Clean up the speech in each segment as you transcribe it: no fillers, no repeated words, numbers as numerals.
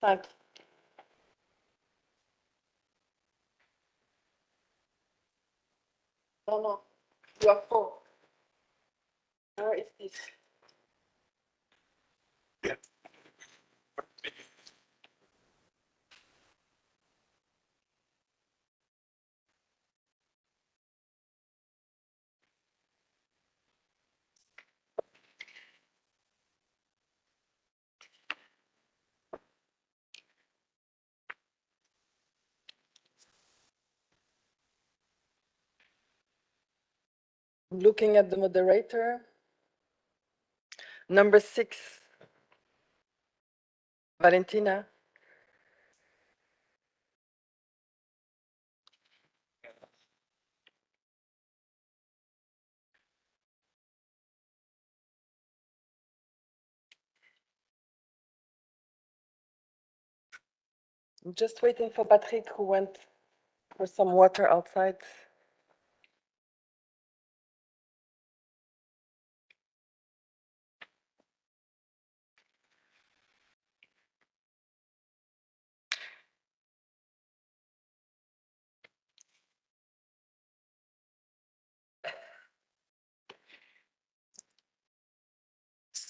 5. No, you are 4. Where is this? Yeah. Looking at the moderator. Number 6, Valentina. I'm just waiting for Patrick, who went for some water outside.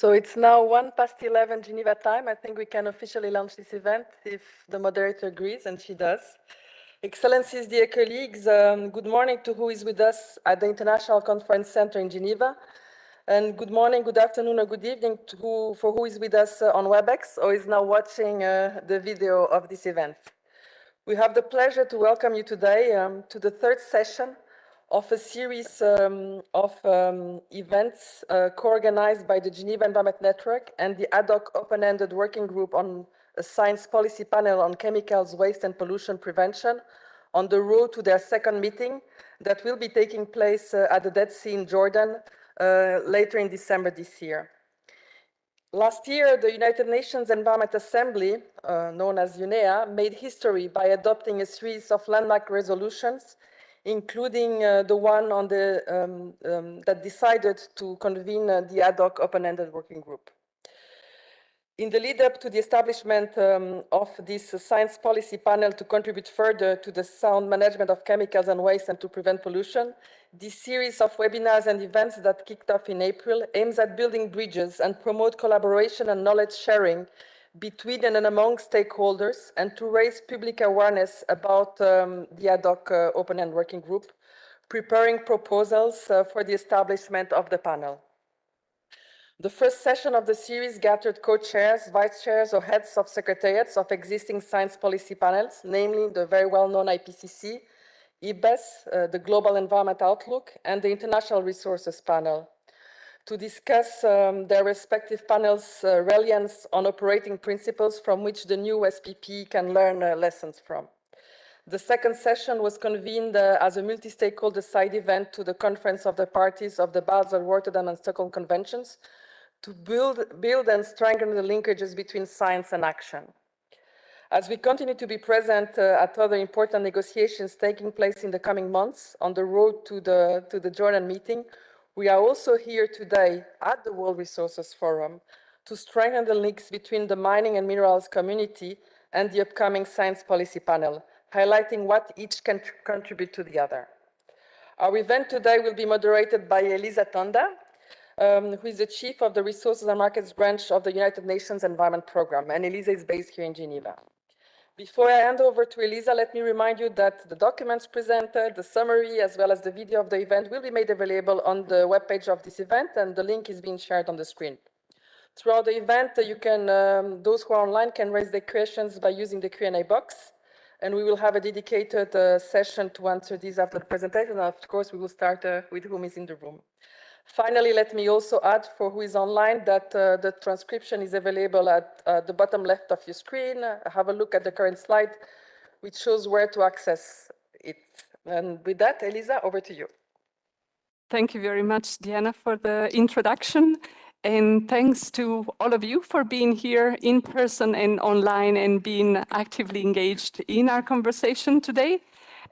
So it's now 11:01 Geneva time. I think we can officially launch this event if the moderator agrees, and she does. Excellencies, dear colleagues, good morning to who is with us at the International Conference Center in Geneva. And good morning, good afternoon, or good evening to who is with us on WebEx or is now watching the video of this event. We have the pleasure to welcome you today to the third session of a series of events co-organized by the Geneva Environment Network and the ad hoc open-ended working group on a science policy panel on chemicals, waste and pollution prevention on the road to their second meeting that will be taking place at the Dead Sea in Jordan later in December this year. Last year, the United Nations Environment Assembly, known as UNEA, made history by adopting a series of landmark resolutions, including the one on that decided to convene the ad hoc open-ended working group. In the lead up to the establishment of this science policy panel to contribute further to the sound management of chemicals and waste and to prevent pollution, this series of webinars and events that kicked off in April aims at building bridges and promote collaboration and knowledge sharing between and among stakeholders and to raise public awareness about the ad hoc open-end working group, preparing proposals for the establishment of the panel. The first session of the series gathered co-chairs, vice-chairs, or heads of secretariats of existing science policy panels, namely the very well-known IPCC, IPBES, the Global Environment Outlook, and the International Resources Panel, to discuss their respective panels' reliance on operating principles from which the new SPP can learn lessons from. The second session was convened as a multi-stakeholder side event to the Conference of the Parties of the Basel, Rotterdam, and Stockholm Conventions, to build and strengthen the linkages between science and action. As we continue to be present at other important negotiations taking place in the coming months on the road to the Jordan meeting, we are also here today at the World Resources Forum to strengthen the links between the mining and minerals community and the upcoming science policy panel, highlighting what each can contribute to the other. Our event today will be moderated by Elisa Tonda, who is the chief of the Resources and Markets branch of the United Nations Environment Programme, and Elisa is based here in Geneva. Before I hand over to Elisa, let me remind you that the documents presented, the summary, as well as the video of the event will be made available on the webpage of this event, and the link is being shared on the screen. Throughout the event, those who are online can raise their questions by using the Q&A box, and we will have a dedicated session to answer these after the presentation. Of course, we will start with whom is in the room. Finally, let me also add for who is online that the transcription is available at the bottom left of your screen. Have a look at the current slide, which shows where to access it. And with that, Elisa, over to you. Thank you very much, Diana, for the introduction. And thanks to all of you for being here in person and online and being actively engaged in our conversation today.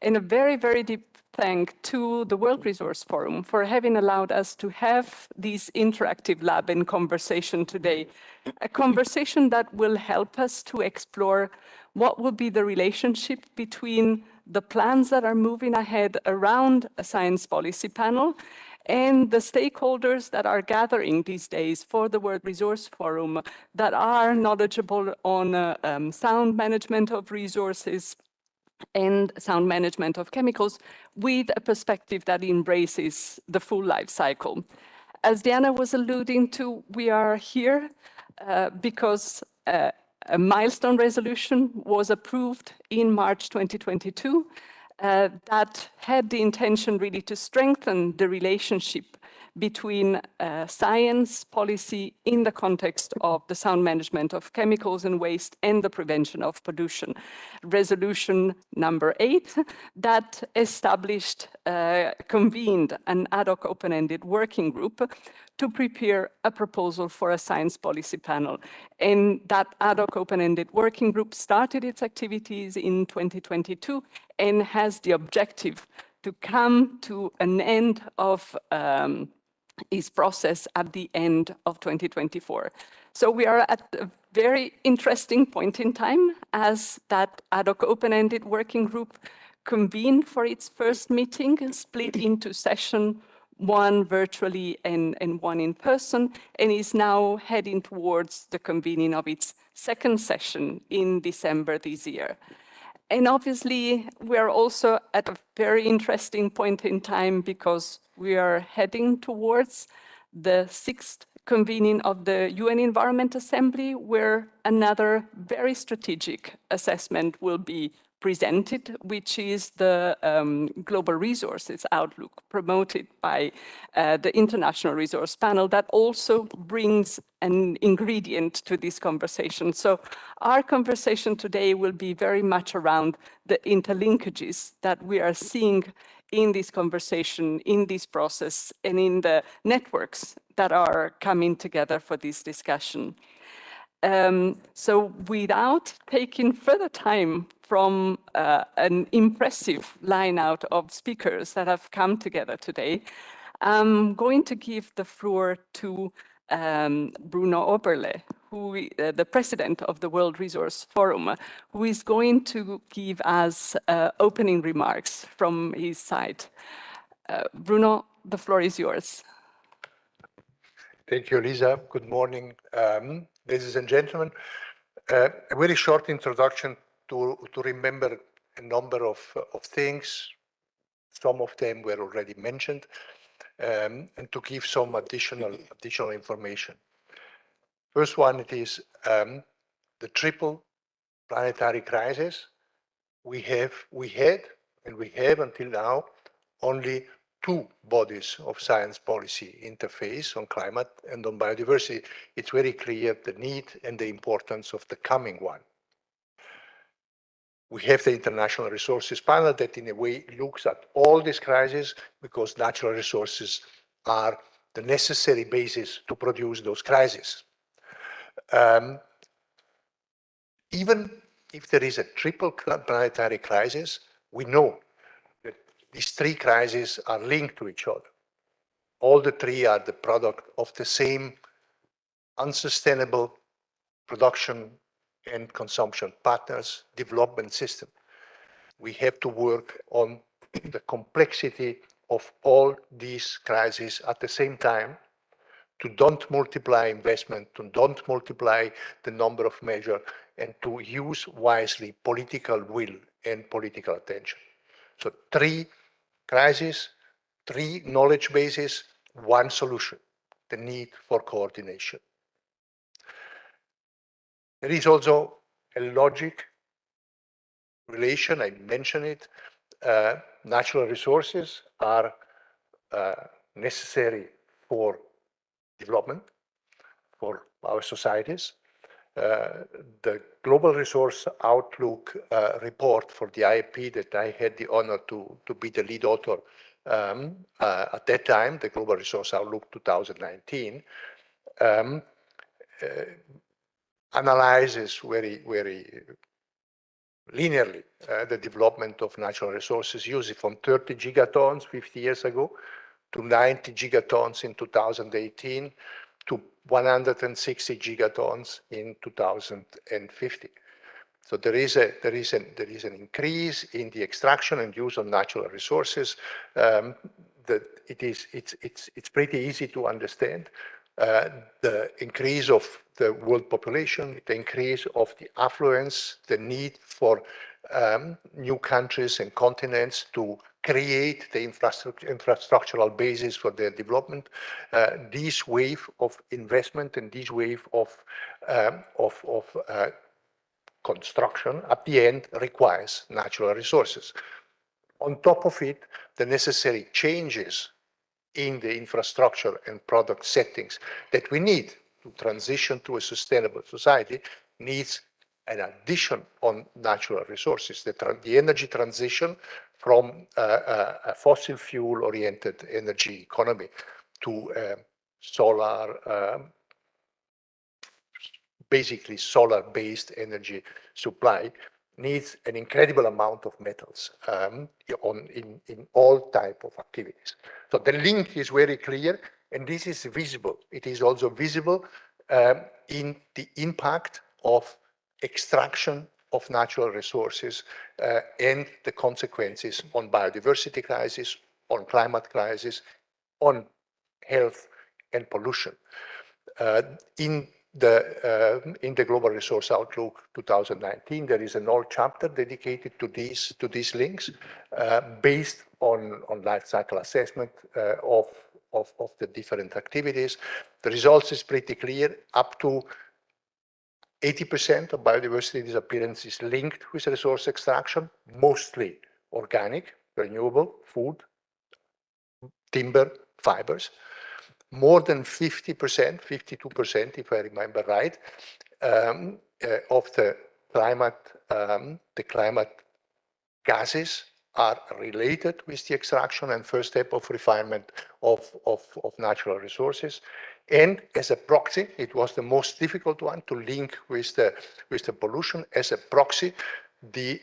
And a very, very deep thank to the World Resource Forum for having allowed us to have this interactive lab and conversation today. A conversation that will help us to explore what will be the relationship between the plans that are moving ahead around a science policy panel and the stakeholders that are gathering these days for the World Resource Forum that are knowledgeable on sound management of resources and sound management of chemicals with a perspective that embraces the full life cycle. As Diana was alluding to, we are here because a milestone resolution was approved in March 2022 that had the intention really to strengthen the relationship between science policy in the context of the sound management of chemicals and waste and the prevention of pollution. Resolution number 8 that established, convened an ad hoc open-ended working group to prepare a proposal for a science policy panel. And that ad hoc open-ended working group started its activities in 2022 and has the objective to come to an end of its process at the end of 2024. So we are at a very interesting point in time as that ad hoc open-ended working group convened for its first meeting, split into session, one virtually and one in person, and is now heading towards the convening of its second session in December this year. And obviously, we are also at a very interesting point in time because we are heading towards the 6th convening of the UN Environment Assembly, where another very strategic assessment will be presented, which is the Global Resources Outlook promoted by the International Resource Panel that also brings an ingredient to this conversation. So our conversation today will be very much around the interlinkages that we are seeing in this conversation, in this process, and in the networks that are coming together for this discussion. So without taking further time from an impressive line out of speakers that have come together today, I'm going to give the floor to Bruno Oberle, who the president of the World Resource Forum, who is going to give us opening remarks from his side. Bruno, the floor is yours. Thank you, Lisa. Good morning, ladies and gentlemen. A very short introduction to remember a number of things. Some of them were already mentioned, and to give some additional information. First one, it is the triple planetary crisis. We had and we have until now only 2 bodies of science policy interface on climate and on biodiversity. It's very clear the need and the importance of the coming one. We have the International Resources Panel that in a way looks at all these crises because natural resources are the necessary basis to produce those crises. Even if there is a triple planetary crisis, we know that these 3 crises are linked to each other. All the 3 are the product of the same unsustainable production and consumption patterns, development system. We have to work on the complexity of all these crises at the same time to don't multiply investment, to don't multiply the number of measures, and to use wisely political will and political attention. So 3 crises, 3 knowledge bases, 1 solution, the need for coordination. There is also a logic relation, I mentioned it. Natural resources are necessary for development, for our societies. The Global Resource Outlook report for the IEP that I had the honor to be the lead author at that time, the Global Resource Outlook 2019, analyzes very linearly the development of natural resources using from 30 gigatons 50 years ago to 90 gigatons in 2018 to 160 gigatons in 2050. So there is an increase in the extraction and use of natural resources. It's pretty easy to understand. The increase of the world population, the increase of the affluence, the need for new countries and continents to create the infrastructural basis for their development. This wave of investment and this wave of construction at the end requires natural resources. On top of it, the necessary changes in the infrastructure and product settings that we need to transition to a sustainable society needs an addition on natural resources. The energy transition from a fossil fuel-oriented energy economy to solar, basically solar-based energy supply needs an incredible amount of metals in all type of activities. So the link is very clear, and this is visible. It is also visible in the impact of extraction of natural resources and the consequences on biodiversity crisis, on climate crisis, on health and pollution. In the Global Resource Outlook 2019, there is an whole chapter dedicated to these links, based on life cycle assessment of the different activities. The results is pretty clear. Up to 80% of biodiversity disappearance is linked with resource extraction, mostly organic, renewable, food, timber, fibers. More than 50%, 52%, if I remember right, of the climate gases are related with the extraction and first step of refinement of natural resources. And as a proxy, it was the most difficult one to link with the pollution. As a proxy, the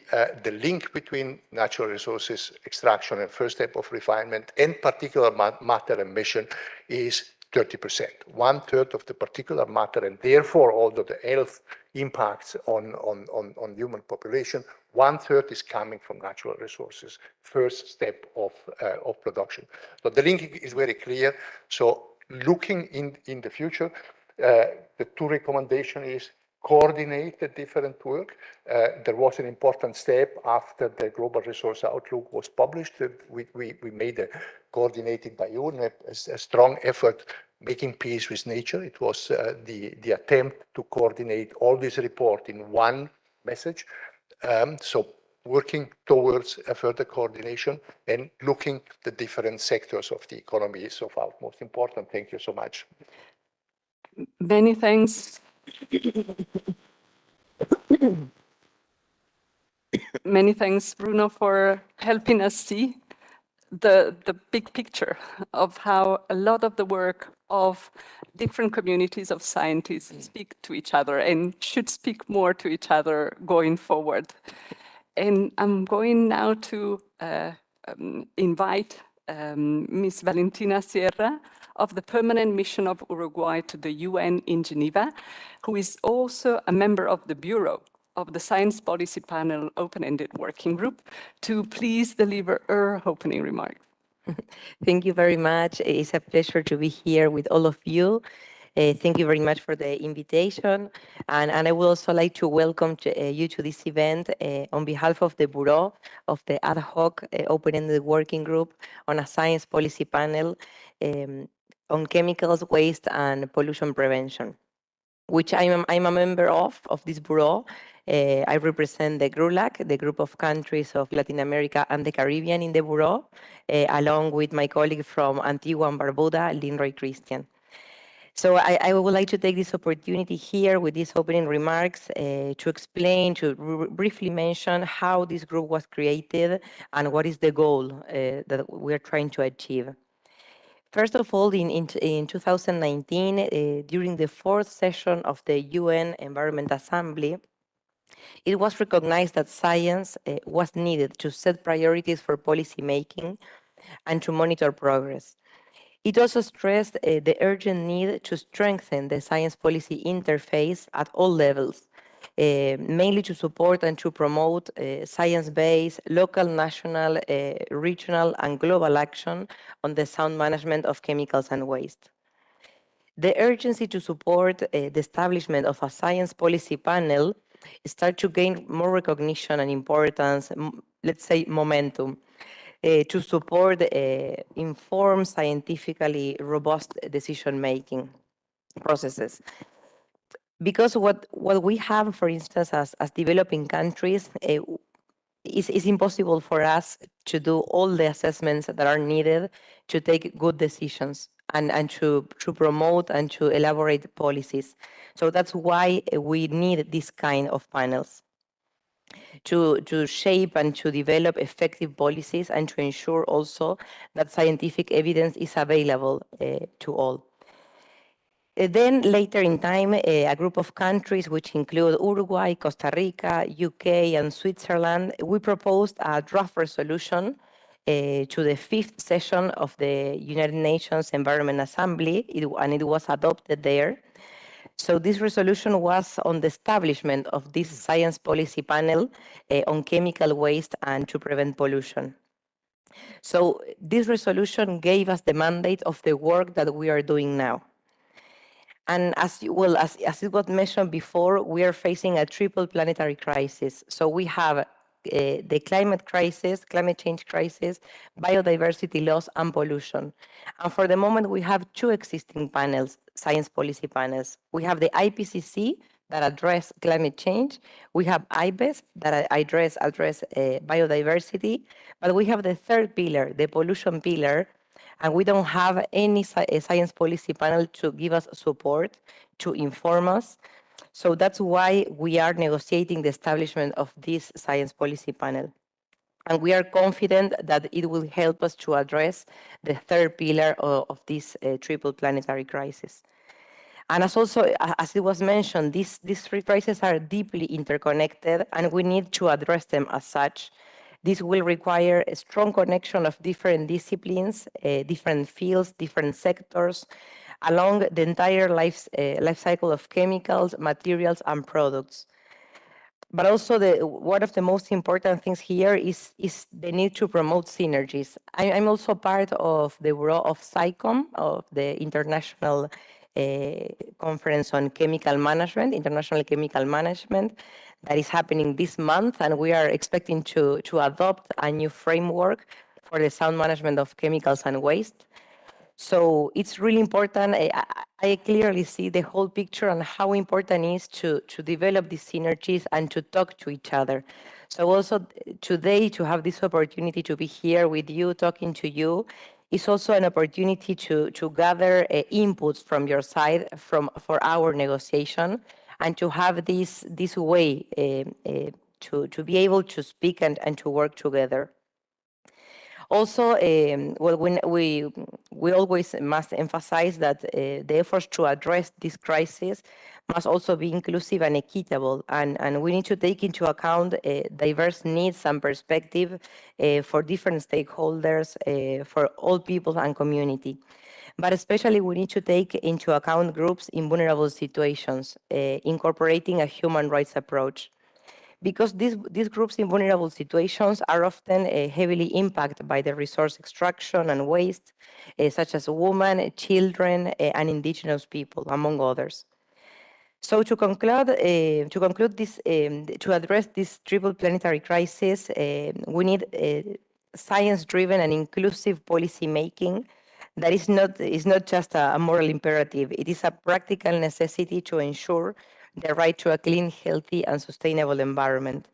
link between natural resources extraction and first step of refinement and particulate matter emission is 30%. 1/3 of the particulate matter, and therefore all of the health impacts on human population, 1/3 is coming from natural resources, first step of production. So the link is very clear. So looking in the future, the two recommendations is coordinate the different work. There was an important step after the Global Resource Outlook was published. We made a coordinated by you and a strong effort making peace with nature. It was the attempt to coordinate all this report in one message. So working towards a further coordination and looking the different sectors of the economy is of utmost important. Thank you so much. Many thanks. Many thanks, Bruno, for helping us see the big picture of how a lot of the work of different communities of scientists speak to each other and should speak more to each other going forward. And I'm going now to invite Ms. Valentina Sierra of the Permanent Mission of Uruguay to the UN in Geneva, who is also a member of the Bureau of the Science Policy Panel Open-Ended Working Group, to please deliver her opening remarks. Thank you very much. It's a pleasure to be here with all of you. Thank you very much for the invitation. And I would also like to welcome you to this event on behalf of the Bureau of the Ad Hoc Open-Ended Working Group on a Science Policy Panel on Chemicals, Waste, and Pollution Prevention, which I'm a member of this Bureau. I represent the GRULAC, the group of countries of Latin America and the Caribbean in the Bureau, along with my colleague from Antigua and Barbuda, Linroy Christian. So I would like to take this opportunity here with these opening remarks to explain, to briefly mention how this group was created and what is the goal that we're trying to achieve. First of all, in 2019, during the fourth session of the UN Environment Assembly, It was recognized that science was needed to set priorities for policy making and to monitor progress. It also stressed the urgent need to strengthen the science policy interface at all levels, mainly to support and to promote science-based, local, national, regional, and global action on the sound management of chemicals and waste. The urgency to support the establishment of a science policy panel start to gain more recognition and importance, let's say momentum, to support informed, scientifically robust decision-making processes. Because what we have, for instance, as developing countries, it's impossible for us to do all the assessments that are needed to take good decisions and to promote and to elaborate policies. So that's why we need this kind of panels to shape and to develop effective policies and to ensure also that scientific evidence is available to all. Then later in time, a group of countries, which include Uruguay, Costa Rica, UK, and Switzerland, we proposed a draft resolution to the 5th session of the United Nations Environment Assembly, and it was adopted there. So this resolution was on the establishment of this science policy panel on chemical waste and to prevent pollution. So this resolution gave us the mandate of the work that we are doing now. And as it was mentioned before, we are facing a triple planetary crisis. So we have the climate crisis, climate change crisis, biodiversity loss, and pollution. And for the moment, we have two existing panels, science policy panels. We have the IPCC that address climate change. We have IPBES that address biodiversity. But we have the third pillar, the pollution pillar, and we don't have any science policy panel to give us support, to inform us. So that's why we are negotiating the establishment of this science policy panel. And we are confident that it will help us to address the third pillar of this triple planetary crisis. And as it was mentioned, these three crises are deeply interconnected, and we need to address them as such. This will require a strong connection of different disciplines, different fields, different sectors, along the entire life cycle of chemicals, materials, and products. But also, one of the most important things here is the need to promote synergies. I'm also part of the Bureau of SciComm, of the International Conference on Chemical Management, International Chemical Management, that is happening this month, and we are expecting to adopt a new framework for the sound management of chemicals and waste. So it's really important. I clearly see the whole picture and how important it is to develop these synergies and to talk to each other. So also today, to have this opportunity to be here with you, talking to you, is also an opportunity to gather inputs from your side for our negotiation, and to have this way to be able to speak and to work together. Also, we always must emphasize that the efforts to address this crisis must also be inclusive and equitable, and we need to take into account diverse needs and perspective for different stakeholders, for all people and community. But especially we need to take into account groups in vulnerable situations, incorporating a human rights approach. Because these groups in vulnerable situations are often heavily impacted by the resource extraction and waste, such as women, children, and indigenous people, among others. So to conclude this, to address this triple planetary crisis, we need science-driven and inclusive policy making that is not just a moral imperative. It is a practical necessity to ensure the right to a clean, healthy, and sustainable environment.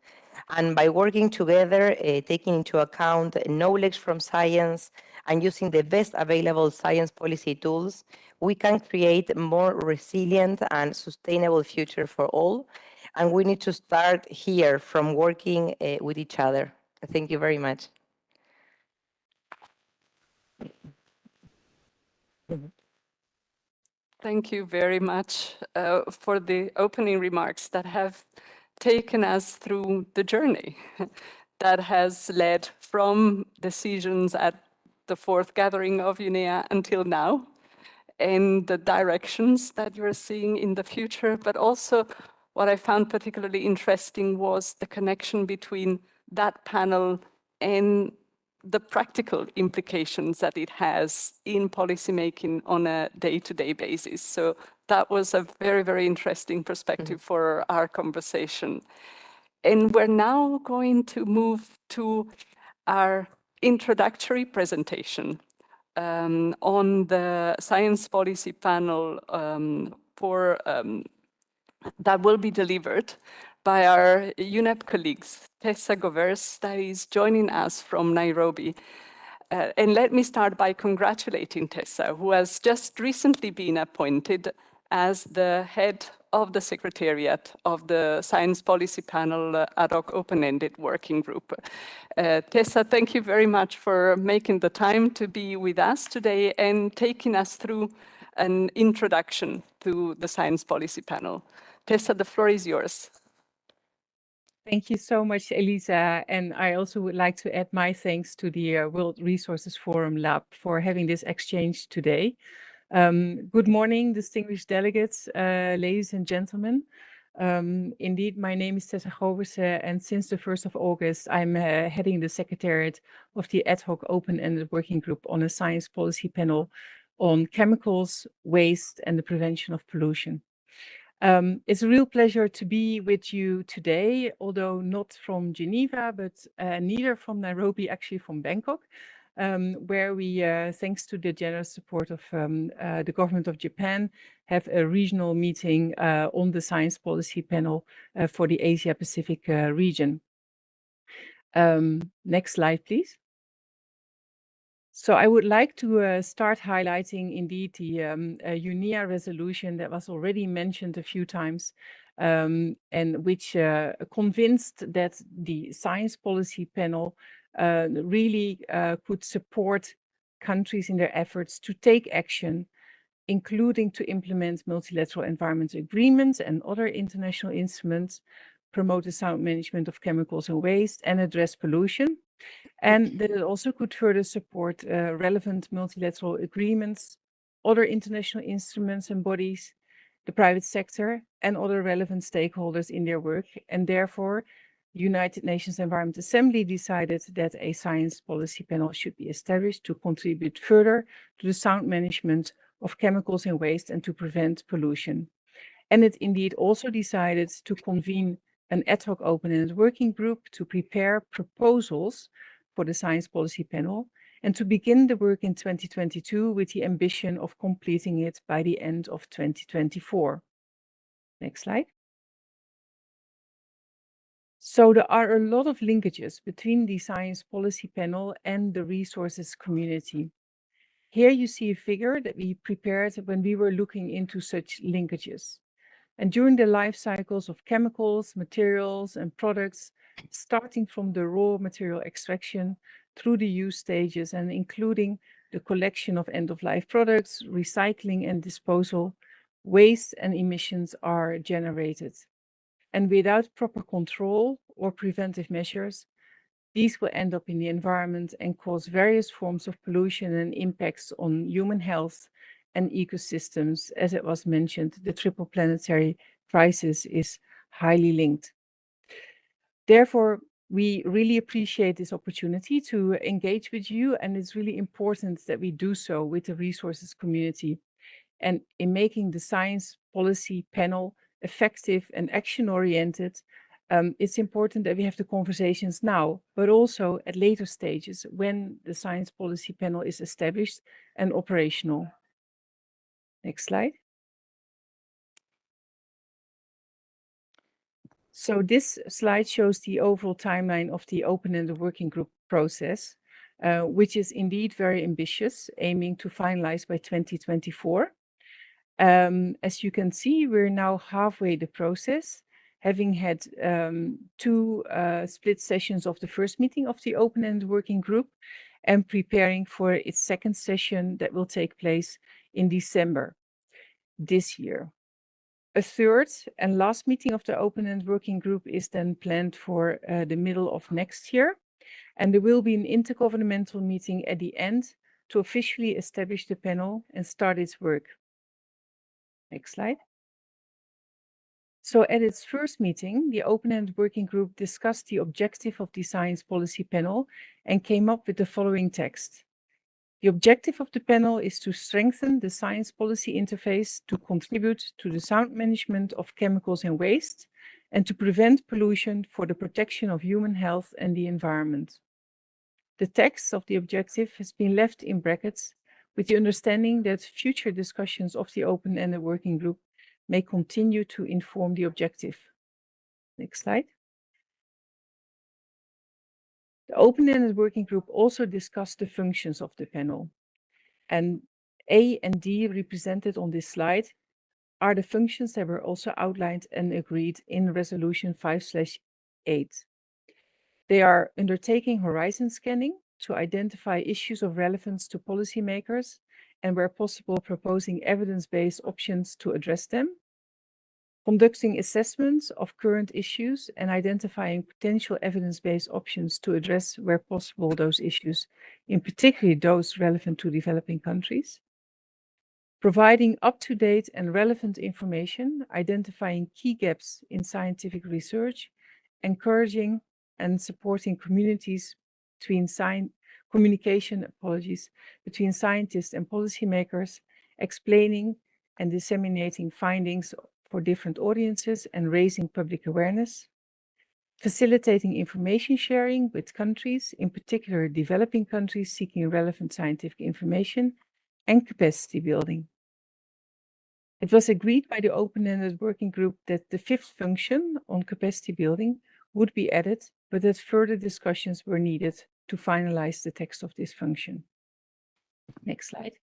And by working together, taking into account knowledge from science and using the best available science policy tools, we can create a more resilient and sustainable future for all. And we need to start here from working with each other. Thank you very much. Thank you very much for the opening remarks that have taken us through the journey that has led from decisions at the fourth gathering of UNEA until now, and the directions that you're seeing in the future. But also what I found particularly interesting was the connection between that panel and the practical implications that it has in policymaking on a day-to-day basis. So that was a very, very interesting perspective for our conversation. And we're now going to move to our introductory presentation on the science policy panel that will be delivered by our UNEP colleagues, Tessa Govers, that is joining us from Nairobi. And let me start by congratulating Tessa, who has just recently been appointed as the head of the Secretariat of the Science Policy Panel Ad Hoc Open-Ended Working Group. Tessa, thank you very much for making the time to be with us today and taking us through an introduction to the Science Policy Panel. Tessa, the floor is yours. Thank you so much, Elisa. And I also would like to add my thanks to the World Resources Forum Lab for having this exchange today. Good morning, distinguished delegates, ladies and gentlemen. Indeed, my name is Tessa Govers, and since the 1st of August, I'm heading the Secretariat of the Ad Hoc Open-Ended Working Group on a Science Policy Panel on chemicals, waste, and the prevention of pollution. It's a real pleasure to be with you today, although not from Geneva, but neither from Nairobi, actually from Bangkok, where we, thanks to the generous support of the government of Japan, have a regional meeting on the science policy panel for the Asia-Pacific region. Next slide, please. So I would like to start highlighting indeed the UNEA resolution that was already mentioned a few times, and which convinced that the science policy panel really could support countries in their efforts to take action, including to implement multilateral environmental agreements and other international instruments, promote the sound management of chemicals and waste, and address pollution. And that it also could further support relevant multilateral agreements, other international instruments and bodies, the private sector, and other relevant stakeholders in their work. And therefore, the United Nations Environment Assembly decided that a science policy panel should be established to contribute further to the sound management of chemicals and waste and to prevent pollution. And it indeed also decided to convene an ad hoc open-ended working group to prepare proposals for the science policy panel and to begin the work in 2022 with the ambition of completing it by the end of 2024. Next slide. So there are a lot of linkages between the science policy panel and the resources community. Here you see a figure that we prepared when we were looking into such linkages. And during the life cycles of chemicals, materials, and products, starting from the raw material extraction through the use stages and including the collection of end-of-life products, recycling and disposal, waste and emissions are generated. And without proper control or preventive measures, these will end up in the environment and cause various forms of pollution and impacts on human health and ecosystems. As it was mentioned, the triple planetary crisis is highly linked. Therefore, we really appreciate this opportunity to engage with you, and it's really important that we do so with the resources community. And in making the science policy panel effective and action-oriented, it's important that we have the conversations now, but also at later stages when the science policy panel is established and operational. Next slide. So this slide shows the overall timeline of the open-ended working group process, which is indeed very ambitious, aiming to finalize by 2024. As you can see, we're now halfway the process, having had two split sessions of the first meeting of the open-ended working group and preparing for its second session that will take place in December this year. A third and last meeting of the open-end working group is then planned for the middle of next year. And there will be an intergovernmental meeting at the end to officially establish the panel and start its work. Next slide. So at its first meeting, the open-end working group discussed the objective of the Science Policy Panel and came up with the following text. The objective of the panel is to strengthen the science policy interface to contribute to the sound management of chemicals and waste and to prevent pollution for the protection of human health and the environment. The text of the objective has been left in brackets with the understanding that future discussions of the open-ended working group may continue to inform the objective. Next slide. The open-ended working group also discussed the functions of the panel. And A and D represented on this slide are the functions that were also outlined and agreed in Resolution 5/8. They are undertaking horizon scanning to identify issues of relevance to policymakers and where possible proposing evidence-based options to address them, conducting assessments of current issues and identifying potential evidence-based options to address where possible those issues, in particular those relevant to developing countries, providing up-to-date and relevant information, identifying key gaps in scientific research, encouraging and supporting communities between communication between scientists and policymakers, explaining and disseminating findings for different audiences and raising public awareness, facilitating information sharing with countries, in particular developing countries seeking relevant scientific information, and capacity building. It was agreed by the open-ended working group that the fifth function on capacity building would be added, but that further discussions were needed to finalize the text of this function. Next slide.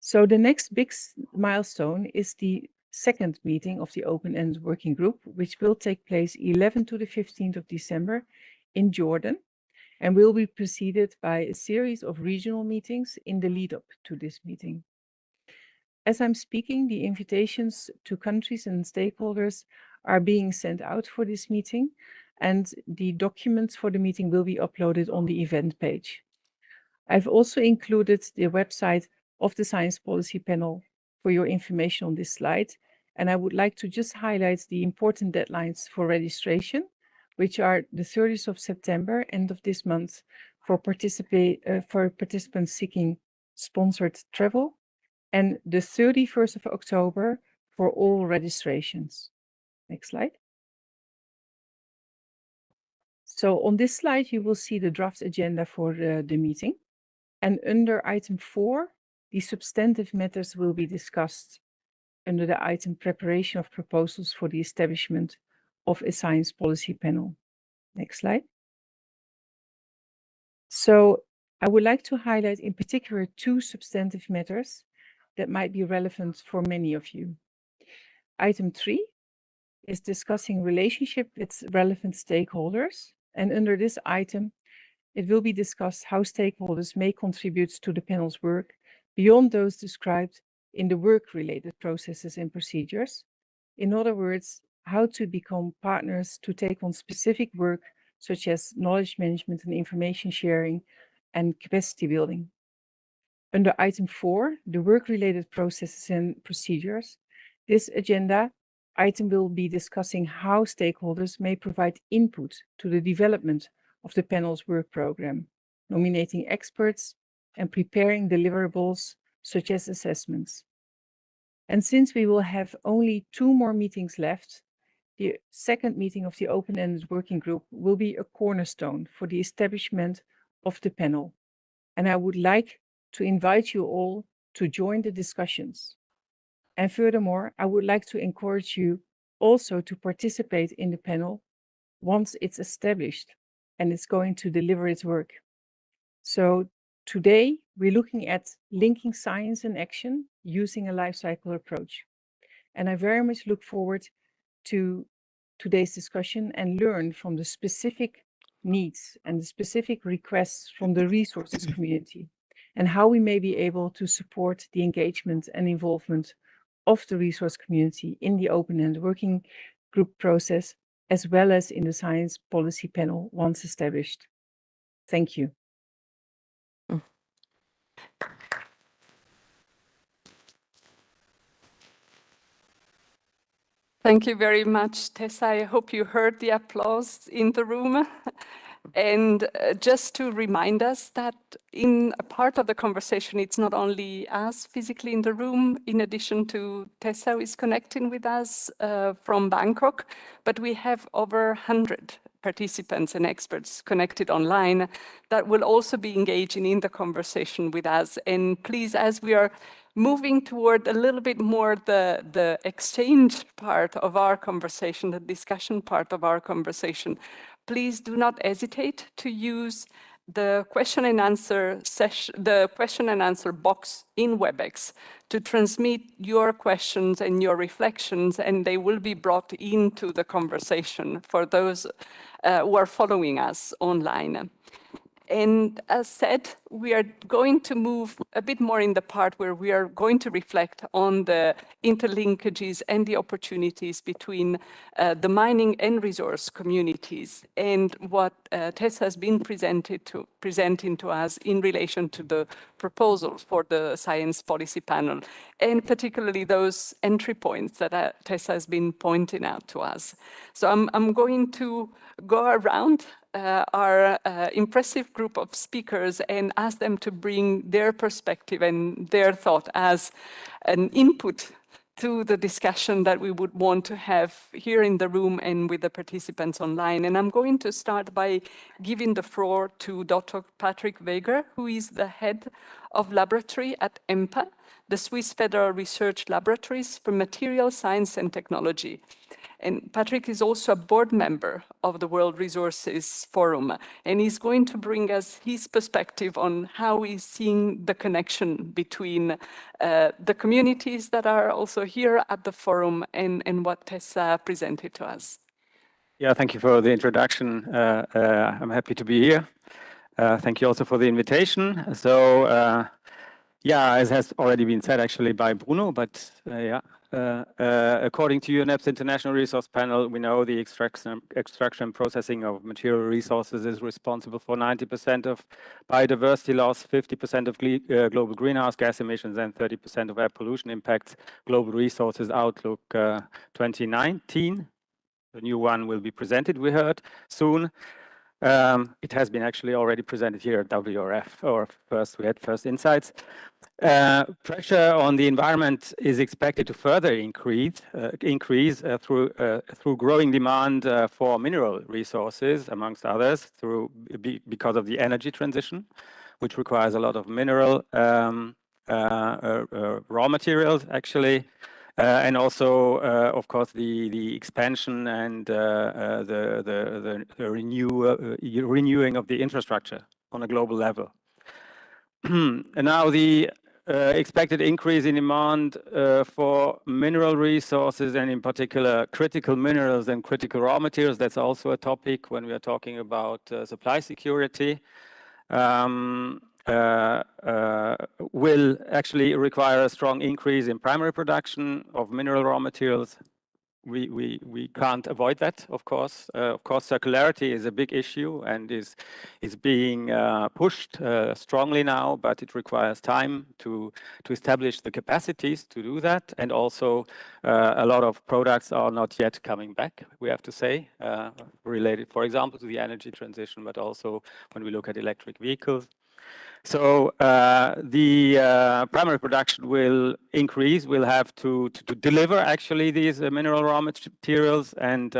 So the next big milestone is the second meeting of the open-ended working group, which will take place 11th to the 15th of December in Jordan, and will be preceded by a series of regional meetings in the lead-up to this meeting. As I'm speaking, the invitations to countries and stakeholders are being sent out for this meeting, and the documents for the meeting will be uploaded on the event page. I've also included the website of the Science Policy Panel for your information on this slide, and I would like to just highlight the important deadlines for registration, which are the 30th of September, end of this month, for participants seeking sponsored travel, and the 31st of October for all registrations. Next slide. So on this slide, you will see the draft agenda for the meeting. And under item 4, the substantive matters will be discussed under the item preparation of proposals for the establishment of a science policy panel. Next slide. So I would like to highlight in particular 2 substantive matters that might be relevant for many of you. Item 3 is discussing relationship with relevant stakeholders. And under this item, it will be discussed how stakeholders may contribute to the panel's work beyond those described in the work-related processes and procedures. In other words, how to become partners to take on specific work, such as knowledge management and information sharing and capacity building. Under item 4, the work-related processes and procedures, this agenda item will be discussing how stakeholders may provide input to the development of the panel's work program, nominating experts and preparing deliverables such as assessments. And since we will have only 2 more meetings left, the second meeting of the open-ended working group will be a cornerstone for the establishment of the panel. And I would like to invite you all to join the discussions. And furthermore, I would like to encourage you also to participate in the panel once it's established and it's going to deliver its work. So today we're looking at linking science and action using a life cycle approach. And I very much look forward to today's discussion and learn from the specific needs and the specific requests from the resources community and how we may be able to support the engagement and involvement of the resource community in the open-end working group process, as well as in the Science Policy Panel once established. Thank you. Thank you very much, Tessa. I hope you heard the applause in the room. And just to remind us that in a part of the conversation, it's not only us physically in the room, in addition to Tessa who is connecting with us from Bangkok, but we have over 100 participants and experts connected online that will also be engaging in the conversation with us. And please, as we are moving toward a little bit more the exchange part of our conversation, the discussion part of our conversation, please do not hesitate to use the question and answer session, the question and answer box in WebEx to transmit your questions and your reflections, and they will be brought into the conversation for those who are following us online. And as said, we are going to move a bit more in the part where we are going to reflect on the interlinkages and the opportunities between the mining and resource communities, and what Tessa has been presenting to us in relation to the proposal for the Science Policy Panel, and particularly those entry points that Tessa has been pointing out to us. So I'm going to go around our impressive group of speakers and ask them to bring their perspective and their thought as an input to the discussion that we would want to have here in the room and with the participants online. And I'm going to start by giving the floor to Dr. Patrick Weger, who is the head of laboratory at EMPA, the Swiss Federal Research Laboratories for Material Science and Technology. And Patrick is also a board member of the World Resources Forum, and he's going to bring us his perspective on how he's seeing the connection between the communities that are also here at the forum and what Tessa presented to us. Yeah, thank you for the introduction. I'm happy to be here. Thank you also for the invitation. So, yeah, as has already been said actually by Bruno, but according to UNEP's International Resource Panel, we know the extraction and processing of material resources is responsible for 90% of biodiversity loss, 50% of global greenhouse gas emissions, and 30% of air pollution impacts. Global Resources Outlook 2019. The new one will be presented, we heard, soon. It has been actually already presented here at WRF, or we had first insights. Pressure on the environment is expected to further increase through growing demand for mineral resources, amongst others, because of the energy transition, which requires a lot of mineral raw materials, actually. And also, of course, the expansion and the renewing of the infrastructure on a global level. And now the expected increase in demand for mineral resources, and in particular critical minerals and critical raw materials, that's also a topic when we are talking about supply security. Will actually require a strong increase in primary production of mineral raw materials. We can't avoid that, of course. Of course, circularity is a big issue and is being pushed strongly now, but it requires time to establish the capacities to do that. And also, a lot of products are not yet coming back, we have to say, related, for example, to the energy transition, but also when we look at electric vehicles. So the primary production will increase. We'll have to deliver actually these mineral raw materials, and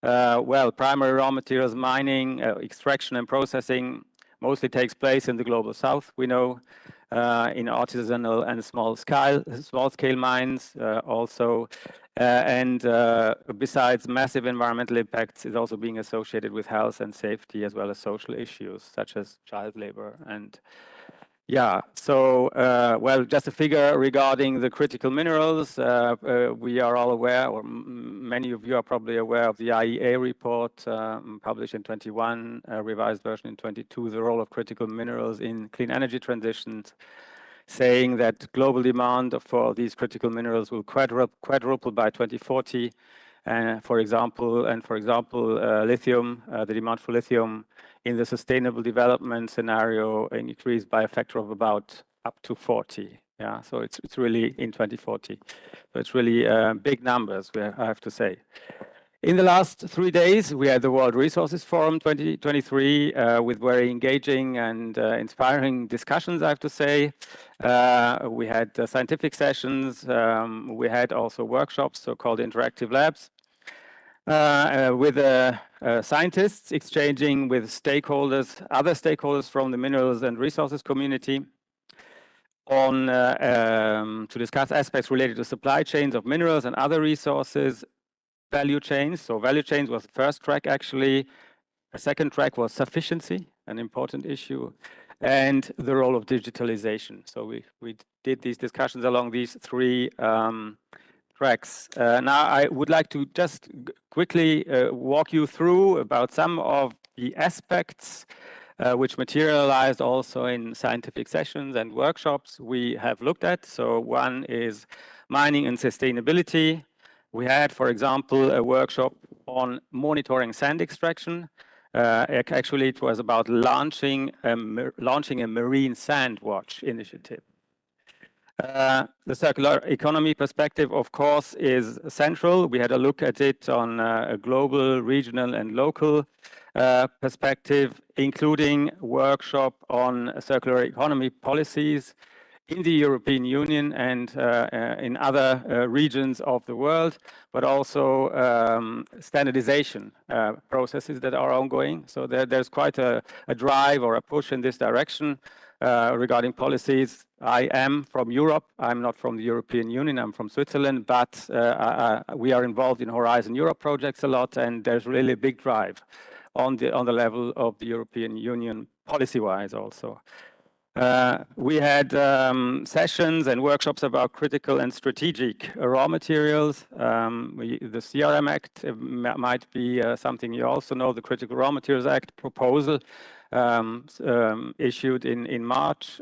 well, primary raw materials mining, extraction and processing mostly takes place in the global south. We know in artisanal and small scale mines also. And besides massive environmental impacts, is also being associated with health and safety, as well as social issues such as child labor. And yeah, so well, just a figure regarding the critical minerals. We are all aware, or many of you are probably aware of the IEA report published in 21, revised version in 22, the role of critical minerals in clean energy transitions. saying that global demand for these critical minerals will quadruple by 2040. For example, lithium, the demand for lithium in the sustainable development scenario increased by a factor of about up to 40. Yeah, so it's really in 2040. So it's really big numbers, I have to say. In the last 3 days, we had the World Resources Forum 2023 with very engaging and inspiring discussions, I have to say. We had scientific sessions. We had also workshops, so-called interactive labs, with scientists exchanging with stakeholders, other stakeholders from the minerals and resources community on to discuss aspects related to supply chains of minerals and other resources, value chains. So value chains was the first track, actually. A second track was sufficiency, an important issue, and the role of digitalization. So we did these discussions along these 3 tracks. Now I would like to just quickly walk you through about some of the aspects which materialized also in scientific sessions and workshops we have looked at. So one is mining and sustainability. We had, for example, a workshop on monitoring sand extraction. Actually, it was about launching a marine sand watch initiative. The circular economy perspective, of course, is central. We had a look at it on a global, regional, and local perspective, including workshop on circular economy policies in the European Union and in other regions of the world, but also standardization processes that are ongoing. So there's quite a drive or a push in this direction regarding policies. I am from Europe. I'm not from the European Union. I'm from Switzerland, but we are involved in Horizon Europe projects a lot, and there's really a big drive on the level of the European Union policy-wise also. We had sessions and workshops about critical and strategic raw materials. The CRM Act might be something you also know, the Critical Raw Materials Act proposal issued in March,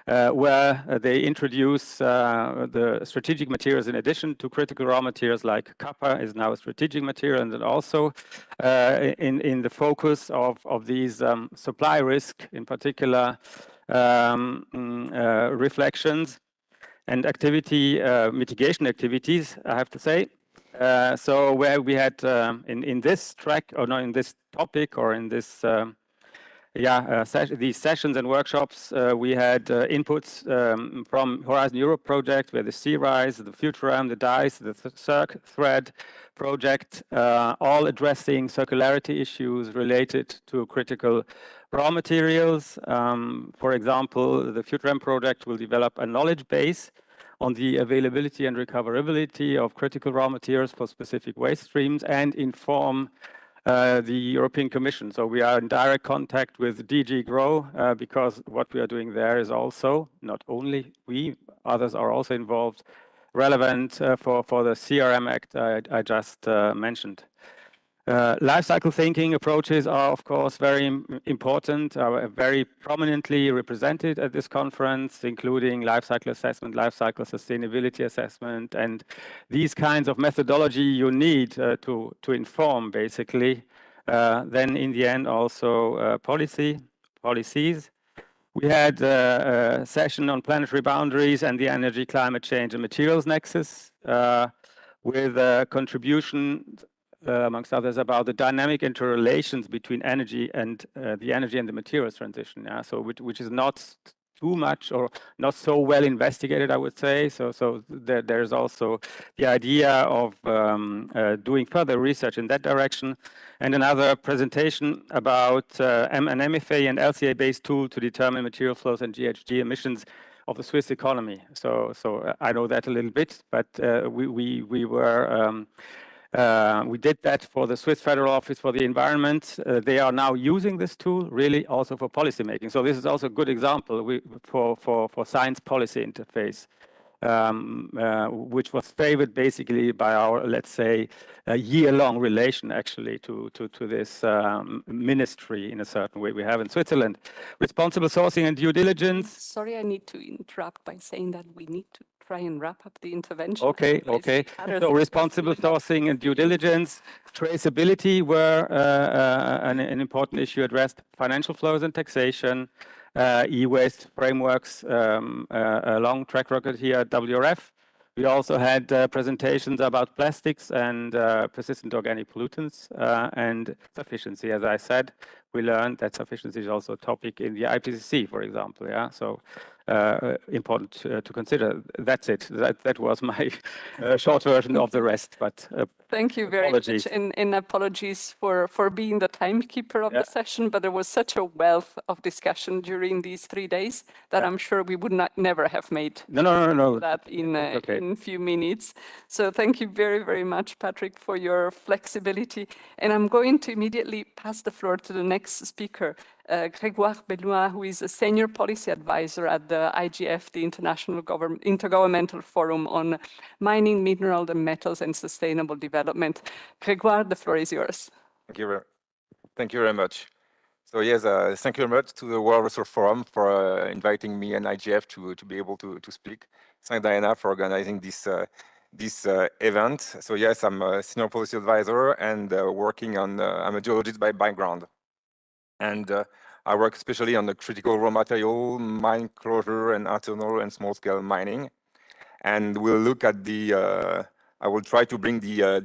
where they introduce the strategic materials in addition to critical raw materials, like copper is now a strategic material, and then also in the focus of these supply risk, in particular reflections and activity mitigation activities, I have to say. So where we had in this track, or no, in this topic, or in this these sessions and workshops, we had inputs from Horizon Europe project, where the CRISE, the Futuram, the DICE, the Circ Thread project, all addressing circularity issues related to critical raw materials. For example, the Futuram project will develop a knowledge base on the availability and recoverability of critical raw materials for specific waste streams and inform the European Commission. So we are in direct contact with DG GROW because what we are doing there is also, not only we, others are also involved, relevant for the CRM Act I just mentioned. Life cycle thinking approaches are, of course, very important, are very prominently represented at this conference, including life cycle assessment, life cycle sustainability assessment, and these kinds of methodology you need to inform, basically. Then in the end, also policies. We had a session on planetary boundaries and the energy, climate change, and materials nexus with a contribution amongst others, about the dynamic interrelations between energy and the materials transition. Yeah, so which is not too much or not so well investigated, I would say. So there's also the idea of doing further research in that direction. And another presentation about an MFA and LCA-based tool to determine material flows and GHG emissions of the Swiss economy. So I know that a little bit, but we did that for the Swiss Federal Office for the Environment. They are now using this tool really also for policy making. So this is also a good example for science policy interface which was favored basically by our, let's say, a year-long relation actually to this ministry in a certain way we have in Switzerland. Responsible sourcing and due diligence. Sorry, I need to interrupt by saying that we need to try and wrap up the intervention. Okay, okay. So responsible sourcing and due diligence, traceability were an important issue addressed, financial flows and taxation, e-waste frameworks, a long track record here at WRF. We also had presentations about plastics and persistent organic pollutants and sufficiency. As I said, we learned that sufficiency is also a topic in the IPCC, for example. Yeah, so important to consider. That's it. That was my short version of the rest. But thank you very much, and apologies for being the timekeeper of the session. But there was such a wealth of discussion during these 3 days that I'm sure we would never have made that in a few minutes. So thank you very, very much, Patrick, for your flexibility. And I'm going to immediately pass the floor to the next speaker, Grégoire Bellois, who is a senior policy advisor at the IGF, the International Intergovernmental Forum on Mining, Mineral and Metals and Sustainable Development. Grégoire, the floor is yours. Thank you very much. So yes, thank you very much to the World Resource Forum for inviting me and IGF to be able to speak. Thank Diana for organizing this event. So yes, I'm a senior policy advisor and working on, I'm a geologist by background. And I work especially on the critical raw material, mine closure and artisanal and small scale mining. And we'll look at I will try to bring the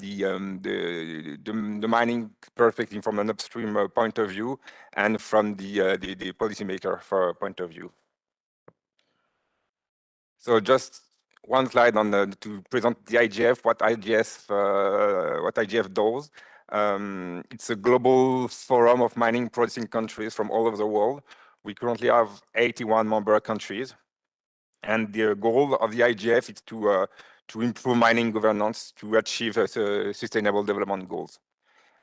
mining perspective from an upstream point of view and from the policymaker point of view. So just one slide on to present the IGF, what IGF does. It's a global forum of mining producing countries from all over the world. We currently have 81 member countries. And the goal of the IGF is to improve mining governance to achieve sustainable development goals.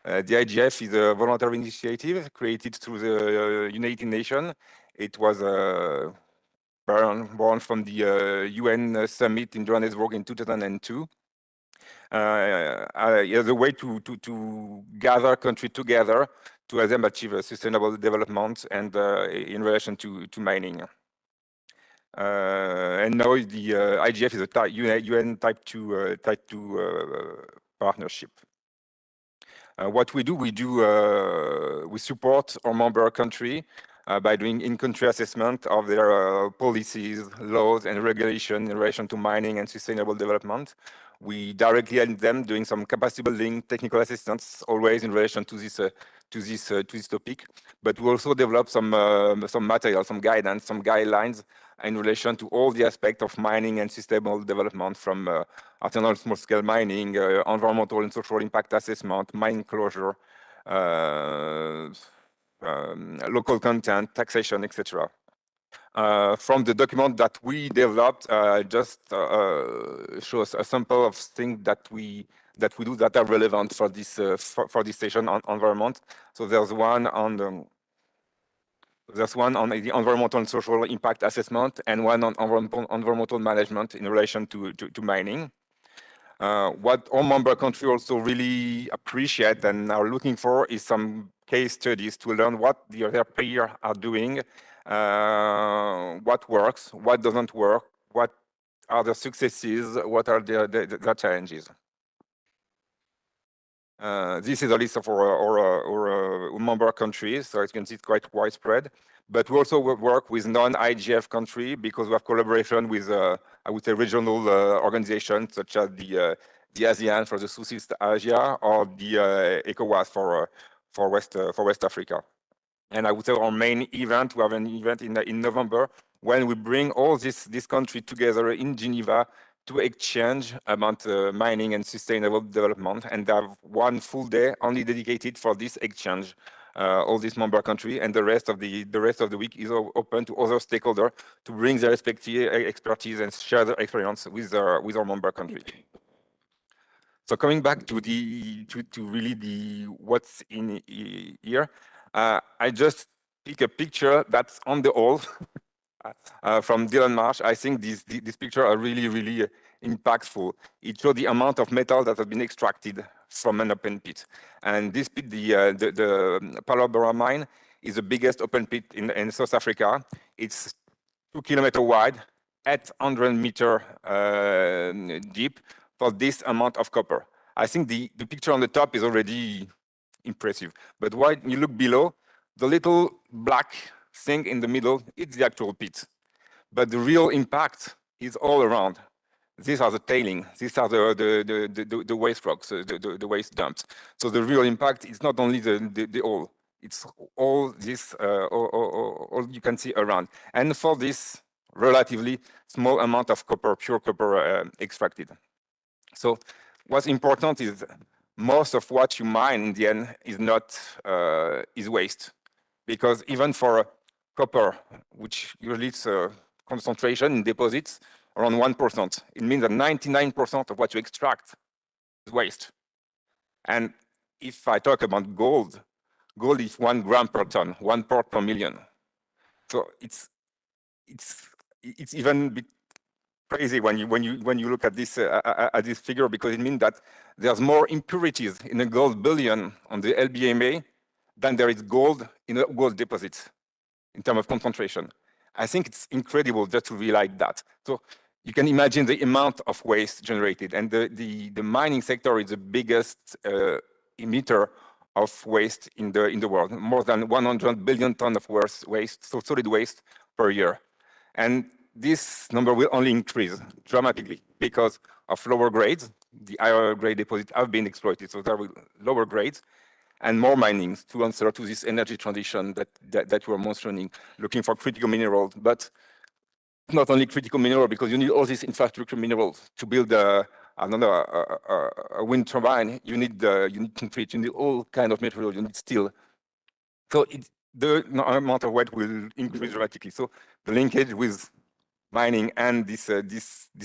The IGF is a voluntary initiative created through the United Nations. It was born from the UN summit in Johannesburg in 2002. As a way to gather countries together to help them achieve a sustainable development and in relation to mining. And now the IGF is a UN type 2 partnership. What we do, we support our member country by doing in-country assessment of their policies, laws, and regulation in relation to mining and sustainable development. We directly help them doing some capacity building, technical assistance, always in relation to this topic. But we also develop some material, some guidance, some guidelines in relation to all the aspects of mining and sustainable development, from artisanal small-scale mining, environmental and social impact assessment, mine closure, local content, taxation, etc. From the document that we developed, just shows a sample of things that we do that are relevant for this session on environment. So there's one on the environmental and social impact assessment, and one on environmental management in relation to mining. What all member countries also really appreciate and are looking for is some case studies to learn what the other peers are doing, what works, what doesn't work, what are the successes, what are the challenges. This is a list of our member countries, so as you can see, it's quite widespread. But we also work with non-IGF countries because we have collaboration with, I would say, regional organizations such as the ASEAN for the Southeast Asia or the ECOWAS for West Africa. And I would say our main event, we have an event in November when we bring all this country together in Geneva to exchange about mining and sustainable development, and have one full day only dedicated for this exchange. All these member countries, and the rest of the week is open to other stakeholders to bring their respective expertise and share their experience with our member country. So coming back to really what's in here, I just pick a picture that's on the wall. from Dylan Marsh. I think these pictures are really impactful. It shows the amount of metal that has been extracted from an open pit. And this pit, the Palabora mine, is the biggest open pit in South Africa. It's 2 kilometers wide, 800-meter deep for this amount of copper. I think the picture on the top is already impressive. But when you look below, the little black thing in the middle, it's the actual pit. But the real impact is all around. These are the tailing. These are the waste rocks, the waste dumps. So the real impact is not only the ore. It's all this, all you can see around. And for this relatively small amount of copper, pure copper extracted. So what's important is most of what you mine in the end is not, is waste. Because even for copper, which usually it's concentration in deposits around 1%, it means that 99% of what you extract is waste. And if I talk about gold, gold is 1 gram per ton, 1 part per million. So it's even a bit crazy when you look at this figure, because it means that there's more impurities in a gold bullion on the LBMA than there is gold in a gold deposit in terms of concentration. I think it's incredible just to realize that. So you can imagine the amount of waste generated, and the mining sector is the biggest emitter of waste in the world. More than 100 billion tons of waste, so solid waste per year. And this number will only increase dramatically because of lower grades. The higher grade deposits have been exploited, so there will lower grades and more mining to answer to this energy transition that you were mentioning, looking for critical minerals. But not only critical mineral, because you need all these infrastructure minerals to build a wind turbine. You need concrete, you need all kind of material, you need steel. So the amount of weight will increase dramatically. So the linkage with mining and this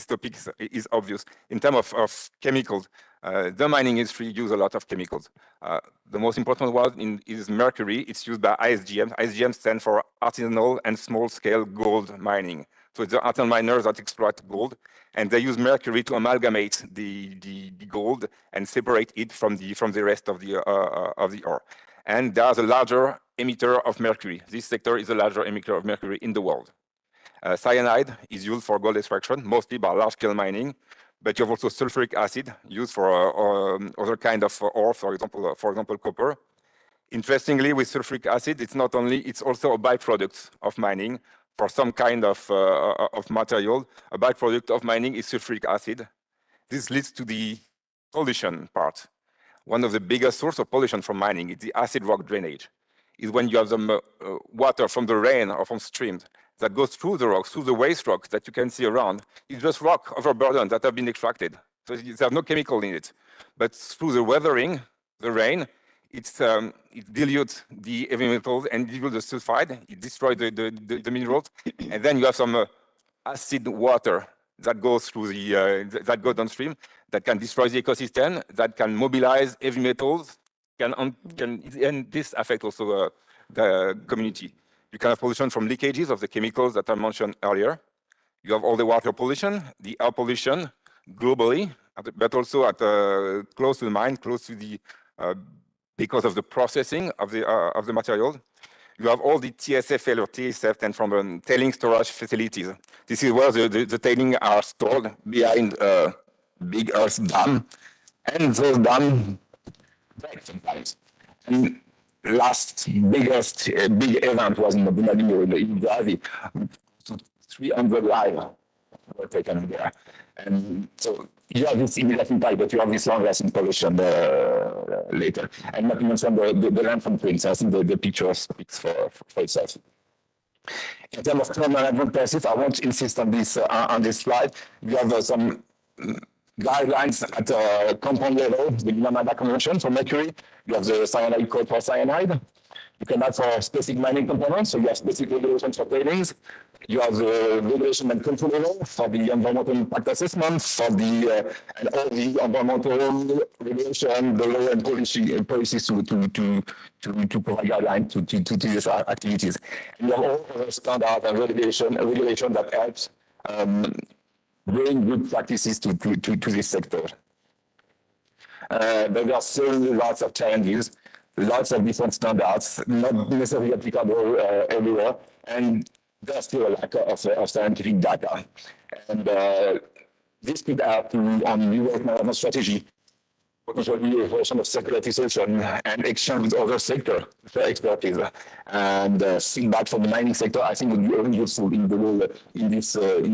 topic is obvious. In terms of chemicals, the mining industry uses a lot of chemicals. The most important one is mercury. It's used by ISGM. ISGM stands for artisanal and small-scale gold mining. So it's the artisanal miners that exploit gold, and they use mercury to amalgamate the gold and separate it from the rest of the ore. And there's a larger emitter of mercury. This sector is a larger emitter of mercury in the world. Cyanide is used for gold extraction, mostly by large-scale mining, but you have also sulfuric acid used for other kind of ore, for example, copper. Interestingly, with sulfuric acid, it's also a byproduct of mining for some kind of material. A byproduct of mining is sulfuric acid. This leads to the pollution part. One of the biggest sources of pollution from mining is the acid rock drainage. Is when you have some water from the rain or from streams that goes through the rocks, through the waste rocks that you can see around. It's just rock overburden that have been extracted. So there's no chemical in it. But through the weathering, the rain, it dilutes the heavy metals and dilutes the sulfide. It destroys the minerals. And then you have some acid water that goes through that goes downstream, that can destroy the ecosystem, that can mobilize heavy metals, and this affects also the community. You can have pollution from leakages of the chemicals that I mentioned earlier. You have all the water pollution, the air pollution globally, but also at close to the mine, close to the because of the processing of the material. You have all the TSF failure, TSF, and from tailing storage facilities. This is where the tailings are stored behind a big earth dam, and those dams break sometimes. And last big event was in Bernardino in Brazil. 300 lives were taken there. And so you have this immediate impact, but you have this long-lasting pollution later. And not to mention the land footprints. I think the picture speaks for itself. In terms of climate management policies, I won't insist on this slide. We have some guidelines at compound level, the Minamata Convention for mercury. You have the cyanide code for cyanide. You can have for specific mining components, so you have specific regulations for tailings. You have the regulation and control level for the environmental impact assessment, for the and all the environmental regulation, the law and policies to provide guidelines to these activities. And you have all other standards and regulation that helps bring good practices to this sector. But there are still lots of challenges, lots of different standards, not necessarily applicable everywhere, and there's still a lack of scientific data. And this could help to on new work management strategy, potentially a version of circularity solution and exchange with other sector expertise. And feedback from the mining sector, I think, would be very useful in the whole in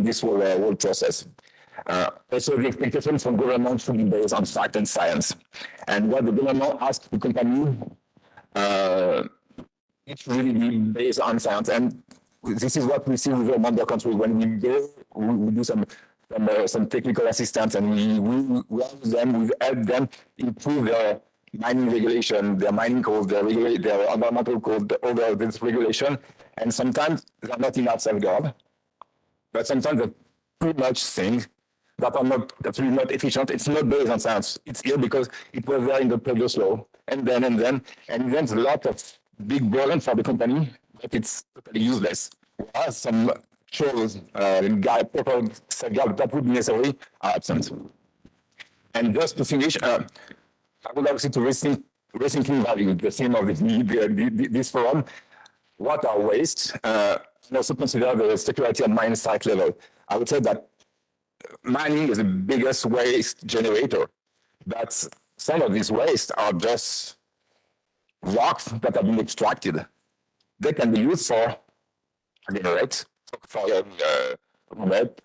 this whole process. Also, the expectation from government should be based on fact and science. And what the government asks the company, it should really be based on science. And this is what we see with the member country when we go, we do some technical assistance, and we help them improve their mining regulation, their mining code, their environmental code, all this regulation. And sometimes they're not enough safeguard, but sometimes they're too much things that are not absolutely not efficient. It's not based on science. It's here because it was there in the previous law, and then a lot of big burden for the company, but it's totally useless. Whereas some shows proper safeguard that would be necessary are absent. And just to finish, I would like to rethinking value, the theme of this forum. What are waste? And also consider the circularity at mine site level. I would say that mining is the biggest waste generator, but some of these wastes are just rocks that have been extracted. They can be used for aggregate,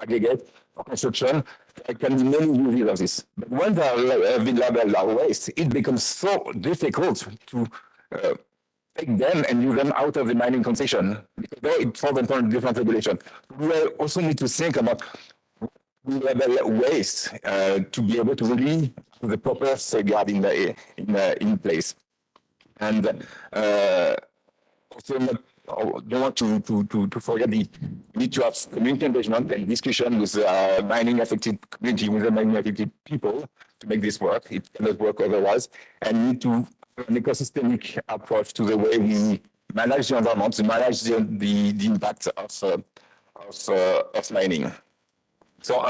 aggregate, for construction. There can be many uses of this. But when they have been labeled as waste, it becomes so difficult to take them and use them out of the mining concession, because it falls under different regulation. We also need to think about waste to be able to really have the proper safeguard in place. And also don't want to forget the need to have community engagement and discussion with mining affected community, with the mining affected people to make this work. It cannot work otherwise, and need to have an ecosystemic approach to the way we manage the environment, to manage the impact of mining. So,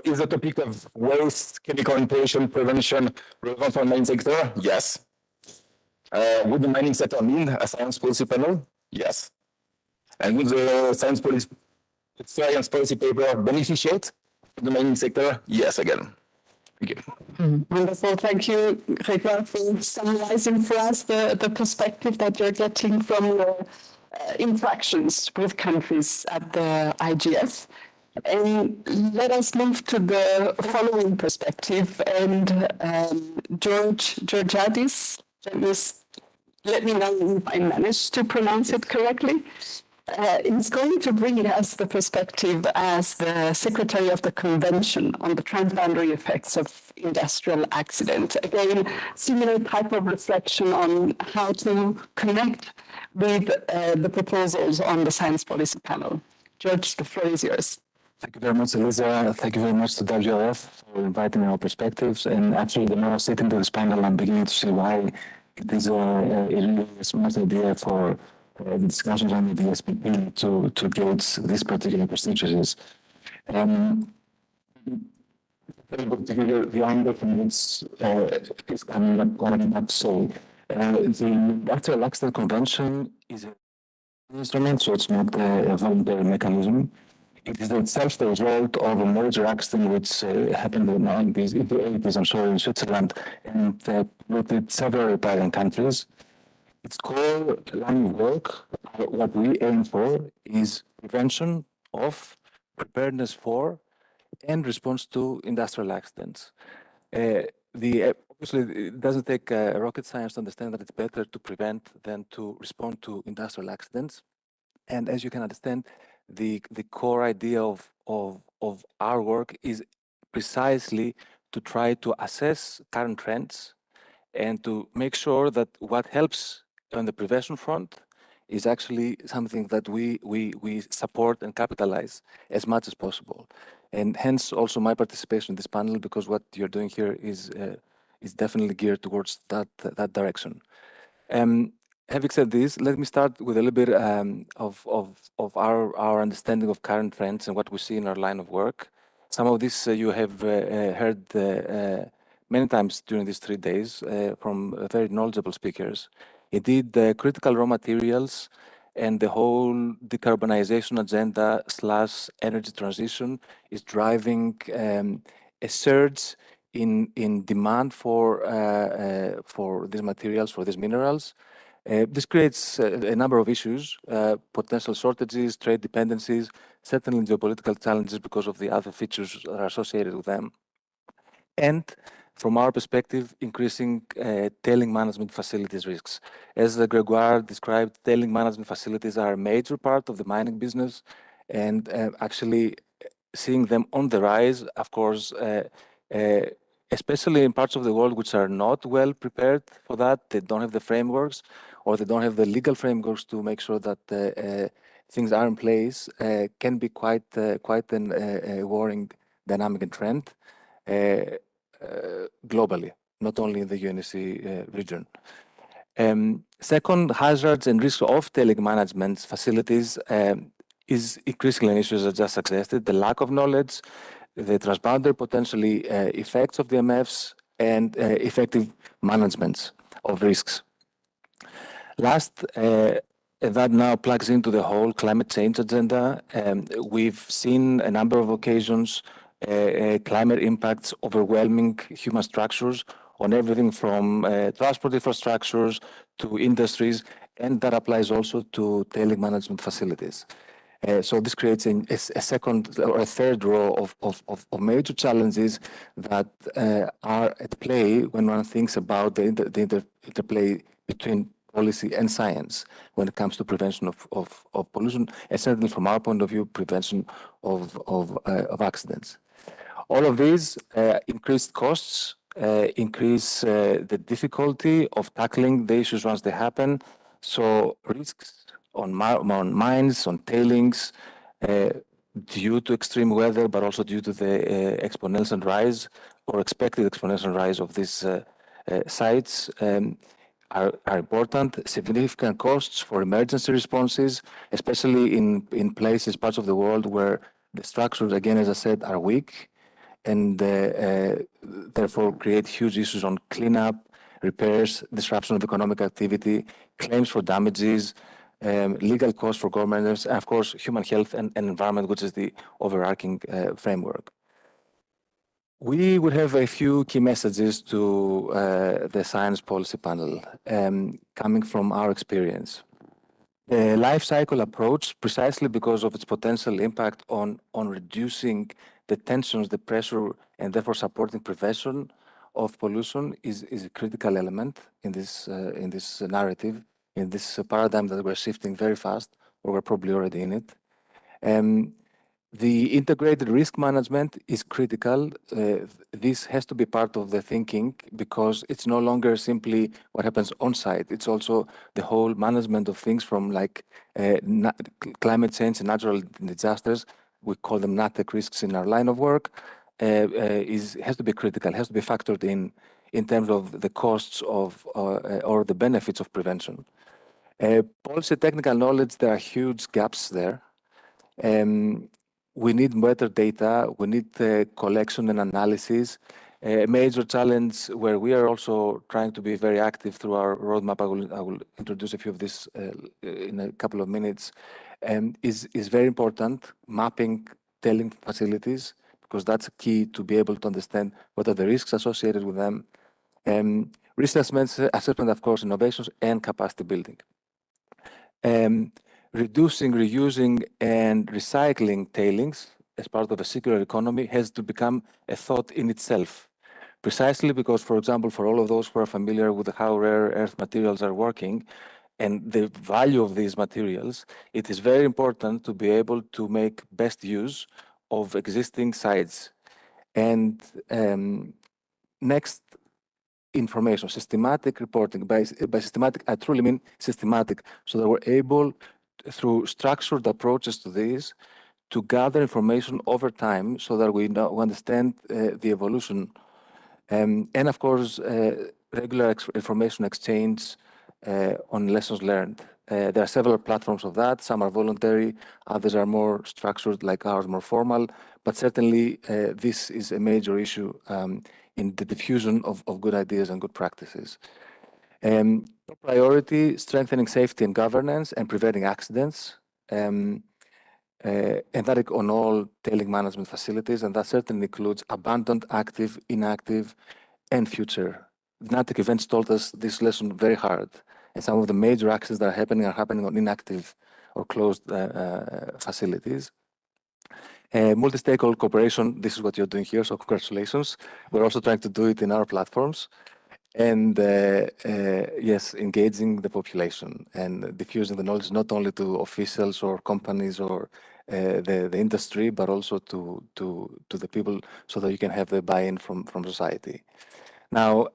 is the topic of waste, chemical interaction prevention relevant for the mining sector? Yes. Would the mining sector need a science policy panel? Yes. And would the science policy paper beneficiate the mining sector? Yes, again. Thank you. Wonderful. Thank you, Grégoire, for summarizing for us the perspective that you're getting from your interactions with countries at the IGF. And let us move to the following perspective. And Georgiadis, let me know if I managed to pronounce it correctly. Is going to bring us the perspective as the Secretary of the Convention on the Transboundary Effects of Industrial Accident. Again, similar type of reflection on how to connect with the proposals on the Science Policy Panel. George, the floor is yours. Thank you very much, Elisa. Thank you very much to WRF for inviting our perspectives. And actually, the more I sit into this panel, I'm beginning to see why it is a really smart idea for the discussions on the SPP to gauge these particular procedures. The underpinnings is coming up so. The Industrial Accident Convention is an instrument, so it's not a voluntary mechanism. It is itself the result of a major accident which happened in the 80s, I'm sure, in Switzerland, and with several Italian countries. Its core line of work, what we aim for, is prevention of, preparedness for, and response to industrial accidents. Obviously, it doesn't take rocket science to understand that it's better to prevent than to respond to industrial accidents. And as you can understand, the core idea of our work is precisely to try to assess current trends and to make sure that what helps on the prevention front is actually something that we support and capitalize as much as possible. And hence also my participation in this panel, because what you're doing here is definitely geared towards that direction. Having said this, let me start with a little bit of our understanding of current trends and what we see in our line of work. Some of this you have heard many times during these 3 days from very knowledgeable speakers. Indeed, the critical raw materials and the whole decarbonization agenda / energy transition is driving a surge in demand for these materials, for these minerals. This creates a number of issues, potential shortages, trade dependencies, certainly geopolitical challenges because of the other features that are associated with them. And from our perspective, increasing tailing management facilities risks. As Gregoire described, tailing management facilities are a major part of the mining business, and actually seeing them on the rise, of course, especially in parts of the world which are not well prepared for that. They don't have the frameworks, or they don't have the legal frameworks to make sure that things are in place, can be quite a worrying dynamic and trend globally, not only in the UNSC region. Second, hazards and risks of tailing management facilities is increasingly an issue that just suggested. The lack of knowledge, the transboundary potentially effects of the MFs, and effective management of risks. Last, that now plugs into the whole climate change agenda. We've seen a number of occasions climate impacts overwhelming human structures on everything from transport infrastructures to industries, and that applies also to tailing management facilities. So this creates a second or a third row of major challenges that are at play when one thinks about the interplay between policy and science when it comes to prevention of pollution, and certainly from our point of view, prevention of accidents. All of these increased costs, increase the difficulty of tackling the issues once they happen. So risks on mines, on tailings, due to extreme weather, but also due to the exponential rise or expected exponential rise of these sites are important. Significant costs for emergency responses, especially in places, parts of the world where the structures, again, as I said, are weak, and therefore create huge issues on cleanup, repairs, disruption of economic activity, claims for damages, legal costs for governments, and of course, human health and environment, which is the overarching framework. We would have a few key messages to the science policy panel coming from our experience. The life cycle approach, precisely because of its potential impact on reducing the tensions, the pressure, and therefore supporting prevention of pollution, is a critical element in this narrative, in this paradigm that we're shifting very fast, or we're probably already in it. The integrated risk management is critical. This has to be part of the thinking because it's no longer simply what happens on site. It's also the whole management of things from like climate change and natural disasters. We call them NATEC risks in our line of work. Has to be critical, has to be factored in terms of the costs of or the benefits of prevention. Policy technical knowledge, there are huge gaps there. We need better data, we need collection and analysis. A major challenge where we are also trying to be very active through our roadmap, I will introduce a few of this in a couple of minutes, is very important, mapping tailing facilities, because that's key to be able to understand what are the risks associated with them. Risk assessment, of course, innovations and capacity building. Reducing, reusing, and recycling tailings as part of a circular economy has to become a thought in itself. Precisely because, for example, for all of those who are familiar with how rare earth materials are working and the value of these materials, it is very important to be able to make best use of existing sites. And next, information, systematic reporting. By systematic, I truly mean systematic, so that we're able, through structured approaches to this, to gather information over time so that we understand the evolution. And of course, regular information exchange on lessons learned. There are several platforms of that. Some are voluntary, others are more structured, like ours, more formal. But certainly, this is a major issue in the diffusion of good ideas and good practices. Priority, strengthening safety and governance and preventing accidents. And that on all tailing management facilities, and that certainly includes abandoned, active, inactive, and future. The NATIC events taught us this lesson very hard, and some of the major accidents that are happening on inactive or closed facilities. Multi-stakeholder cooperation, this is what you're doing here, so congratulations. We're also trying to do it in our platforms. And yes, engaging the population and diffusing the knowledge not only to officials or companies or the industry, but also to the people, so that you can have the buy-in from society. Now,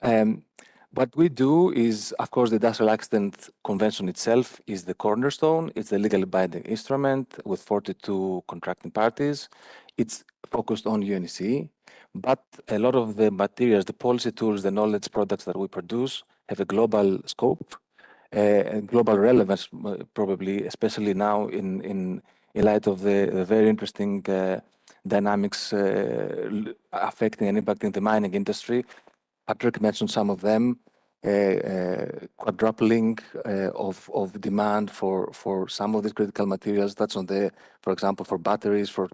what we do is, of course, the Industrial Accident Convention itself is the cornerstone. It's the legally binding instrument with 42 contracting parties. It's focused on UNEC, but a lot of the materials, the policy tools, the knowledge products that we produce have a global scope and global relevance, probably, especially now in light of the very interesting dynamics affecting and impacting the mining industry. Patrick mentioned some of them, quadrupling of demand for some of these critical materials. That's on the, for example, for batteries, for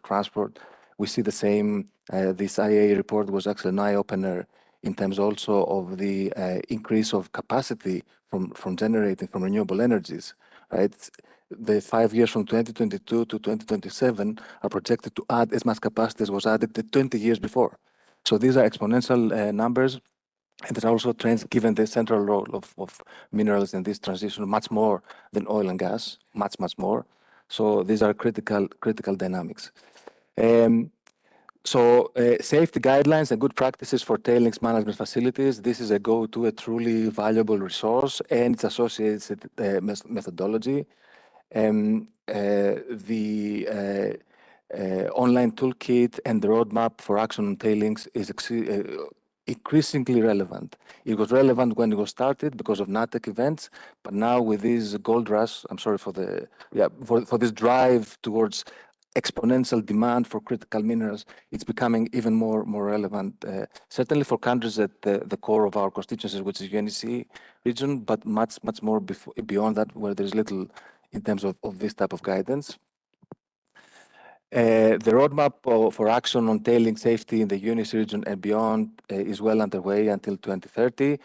transport. We see the same. This IEA report was actually an eye-opener in terms also of the increase of capacity from generating from renewable energies. Right, the 5 years from 2022 to 2027 are projected to add as much capacity as was added the 20 years before. So these are exponential numbers, and there are also trends given the central role of minerals in this transition, much more than oil and gas, much more. So these are critical dynamics. Safety guidelines and good practices for tailings management facilities. This is a go-to, a truly valuable resource, and its associated methodology. The online toolkit and the roadmap for action on tailings is increasingly relevant. It was relevant when it was started because of NATIC events, but now with this gold rush, I'm sorry for the, for this drive towards exponential demand for critical minerals, it's becoming even more relevant, certainly for countries at the core of our constituencies, which is UNEC region, but much more beyond that, where there's little in terms of this type of guidance. The roadmap for action on tailing safety in the UNEC region and beyond is well underway until 2030.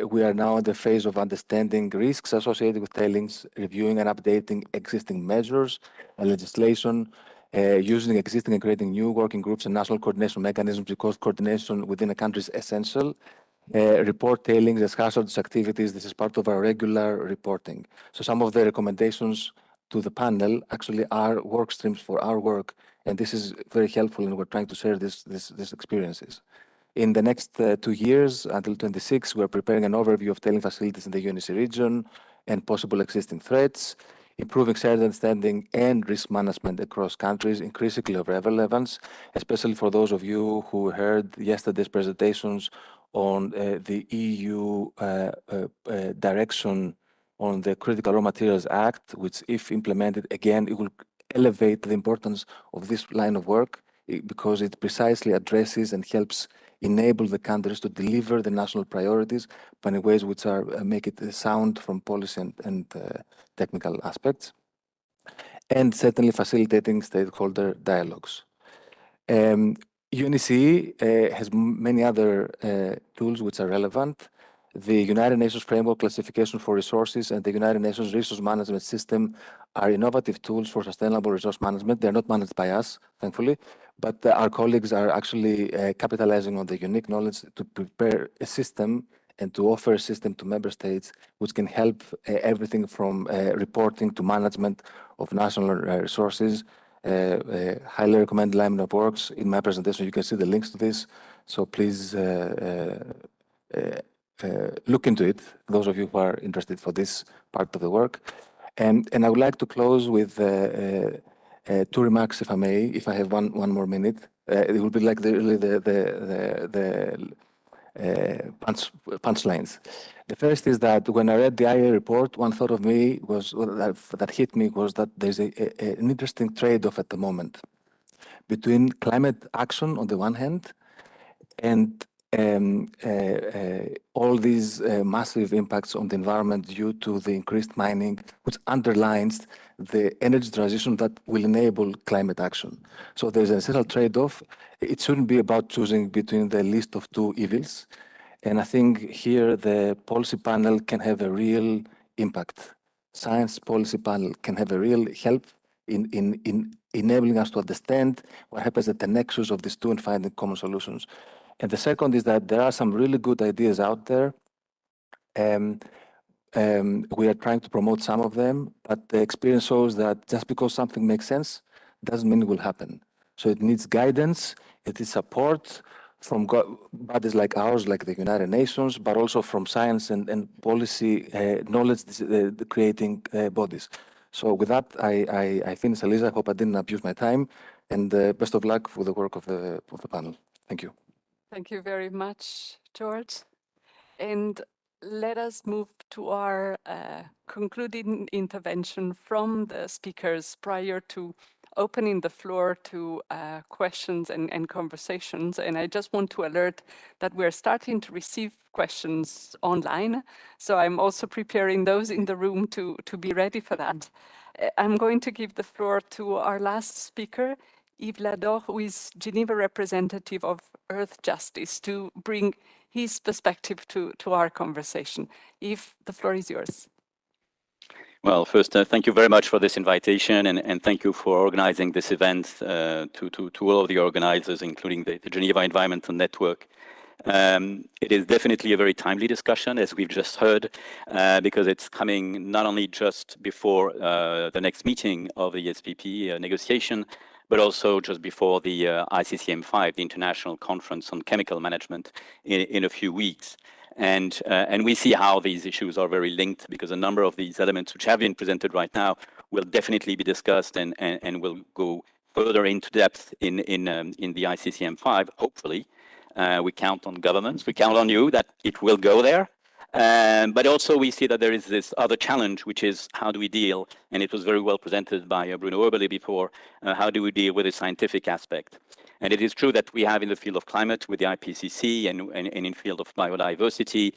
We are now in the phase of understanding risks associated with tailings, reviewing and updating existing measures and legislation, using existing and creating new working groups and national coordination mechanisms, because coordination within a country is essential. Report tailings as hazardous activities. This is part of our regular reporting. So some of the recommendations to the panel actually are work streams for our work, and this is very helpful, and we're trying to share these experiences. In the next 2 years, until 26, we're preparing an overview of tailing facilities in the UNEC region and possible existing threats, improving shared understanding and risk management across countries, increasingly of relevance, especially for those of you who heard yesterday's presentations on the EU direction on the Critical Raw Materials Act, which, if implemented, again, it will elevate the importance of this line of work, because it precisely addresses and helps enable the countries to deliver the national priorities, but in ways which are make it sound from policy and technical aspects, and certainly facilitating stakeholder dialogues. UNEC has many other tools which are relevant. The United Nations Framework Classification for Resources and the United Nations Resource Management System are innovative tools for sustainable resource management. They're not managed by us, thankfully, but our colleagues are actually capitalizing on the unique knowledge to prepare a system and to offer a system to member states which can help everything from reporting to management of national resources. Highly recommend line of works. In my presentation, you can see the links to this. So please look into it, those of you who are interested for this part of the work. And I would like to close with two remarks, if I may, if I have one more minute. It will be like the punchlines. The first is that when I read the IA report, one thought of me was that hit me was that there's an interesting trade-off at the moment between climate action on the one hand and all these massive impacts on the environment due to the increased mining, which underlines the energy transition that will enable climate action. So there's an essential trade-off. It shouldn't be about choosing between the least of two evils. And I think here the policy panel can have a real impact. Science policy panel can have a real help in enabling us to understand what happens at the nexus of these two and finding common solutions. And the second is that there are some really good ideas out there. We are trying to promote some of them, but the experience shows that just because something makes sense doesn't mean it will happen. So it needs guidance, it needs support from bodies like ours, like the United Nations, but also from science and policy knowledge creating bodies. So with that, I finish, Elisa. I hope I didn't abuse my time, and best of luck for the work of the panel. Thank you. Thank you very much, George. And let us move to our concluding intervention from the speakers prior to opening the floor to questions and conversations. And I just want to alert that we're starting to receive questions online. So I'm also preparing those in the room to be ready for that. I'm going to give the floor to our last speaker, Yves Lador, who is Geneva representative of Earth Justice, to bring his perspective to our conversation. Yves, the floor is yours. Well, first, thank you very much for this invitation, and thank you for organizing this event to all of the organizers, including the Geneva Environmental Network. It is definitely a very timely discussion, as we've just heard, because it's coming not only just before the next meeting of the SPP negotiation, but also just before the ICCM5, the International Conference on Chemical Management, in a few weeks. And we see how these issues are very linked, because a number of these elements which have been presented right now will definitely be discussed and will go further into depth in the ICCM5, hopefully. We count on governments, we count on you that it will go there. But also we see that there is this other challenge, which is how do we deal, and it was very well presented by Bruno Oberle before, how do we deal with the scientific aspect? And it is true that we have in the field of climate with the IPCC and in field of biodiversity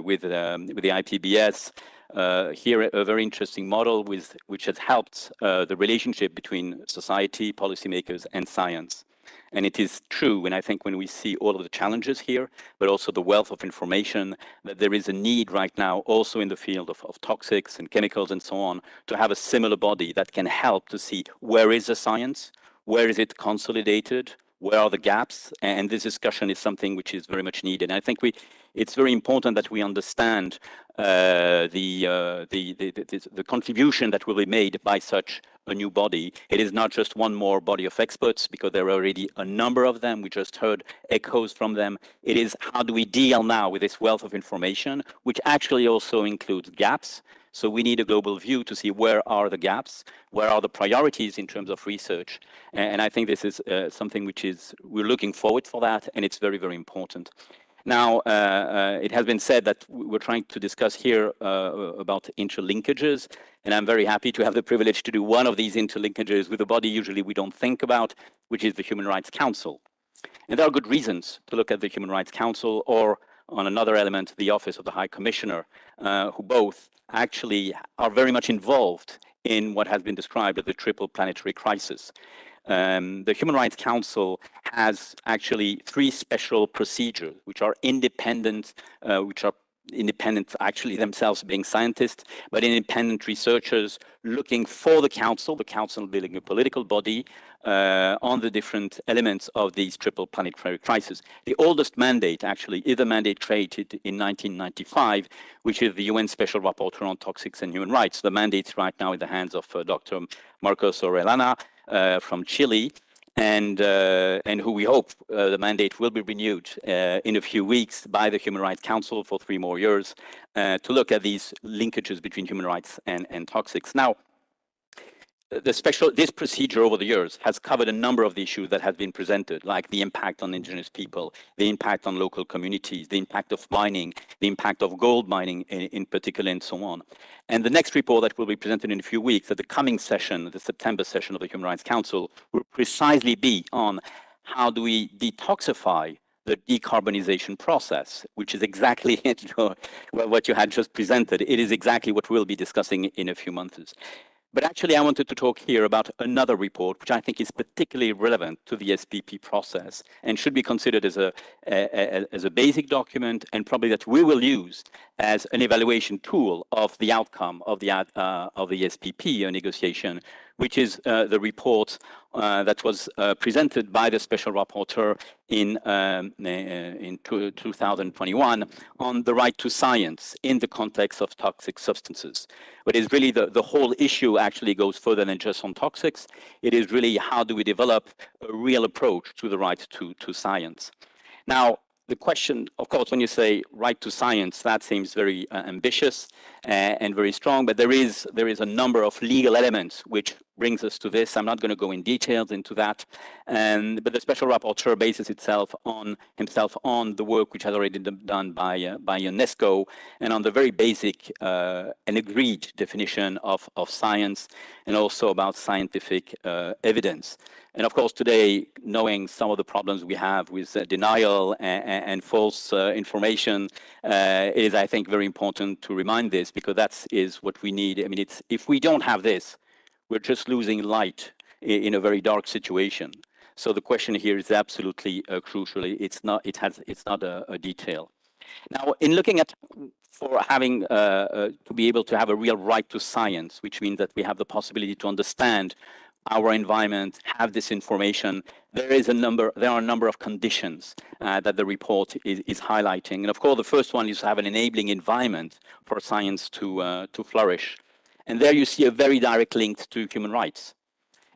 with the IPBES, here a very interesting model which has helped the relationship between society, policymakers and science. And it is true, and I think when we see all of the challenges here, but also the wealth of information, that there is a need right now also in the field of toxics and chemicals and so on, to have a similar body that can help to see where is the science, where is it consolidated, where are the gaps, and this discussion is something which is very much needed. And I think it's very important that we understand the contribution that will be made by such a new body. It is not just one more body of experts, because there are already a number of them. We just heard echoes from them. It is how do we deal now with this wealth of information, which actually also includes gaps. So we need a global view to see where are the gaps, where are the priorities in terms of research. And I think this is something which we're looking forward for that, and it's very, very important. Now, it has been said that we're trying to discuss here about interlinkages, and I'm very happy to have the privilege to do one of these interlinkages with a body usually we don't think about, which is the Human Rights Council. And there are good reasons to look at the Human Rights Council, or on another element, the Office of the High Commissioner, who both actually are very much involved in what has been described as the triple planetary crisis. The Human Rights Council has actually 3 special procedures, which are independent actually themselves being scientists, but independent researchers looking for the council being a political body, on the different elements of these triple planetary crises. The oldest mandate actually is a mandate created in 1995, which is the UN Special Rapporteur on Toxics and Human Rights. The mandate is right now in the hands of Dr. Marcos Orellana from Chile. and who we hope the mandate will be renewed in a few weeks by the Human Rights Council for 3 more years to look at these linkages between human rights and toxics. Now, this procedure over the years has covered a number of the issues that have been presented, like the impact on indigenous people, the impact on local communities, the impact of mining, the impact of gold mining in particular, and so on. And the next report that will be presented in a few weeks at the coming session, the September session of the Human Rights Council, will precisely be on how do we detoxify the decarbonization process, which is exactly what you had just presented. It is exactly what we'll be discussing in a few months. But actually, I wanted to talk here about another report, which I think is particularly relevant to the SPP process and should be considered as a basic document, and probably that we will use as an evaluation tool of the outcome of the SPP negotiation, which is the report that was presented by the special rapporteur in 2021 on the right to science in the context of toxic substances. But it's really the whole issue actually goes further than just on toxics. It is really how do we develop a real approach to the right to science. Now, the question, of course, when you say right to science, that seems very ambitious and very strong, but there is a number of legal elements which brings us to this. I'm not going to go in details into that, but the special rapporteur bases himself on the work which has already been done by UNESCO and on the very basic and agreed definition of science, and also about scientific evidence. And of course, today, knowing some of the problems we have with denial and false information, it is, I think, very important to remind this, because that is what we need. I mean, if we don't have this, we're just losing light in a very dark situation. So the question here is absolutely crucial. It's not a detail. Now, in looking at for having to be able to have a real right to science, which means that we have the possibility to understand our environment, have this information, there are a number of conditions that the report is highlighting. And of course, the first one is to have an enabling environment for science to flourish. And there you see a very direct link to human rights.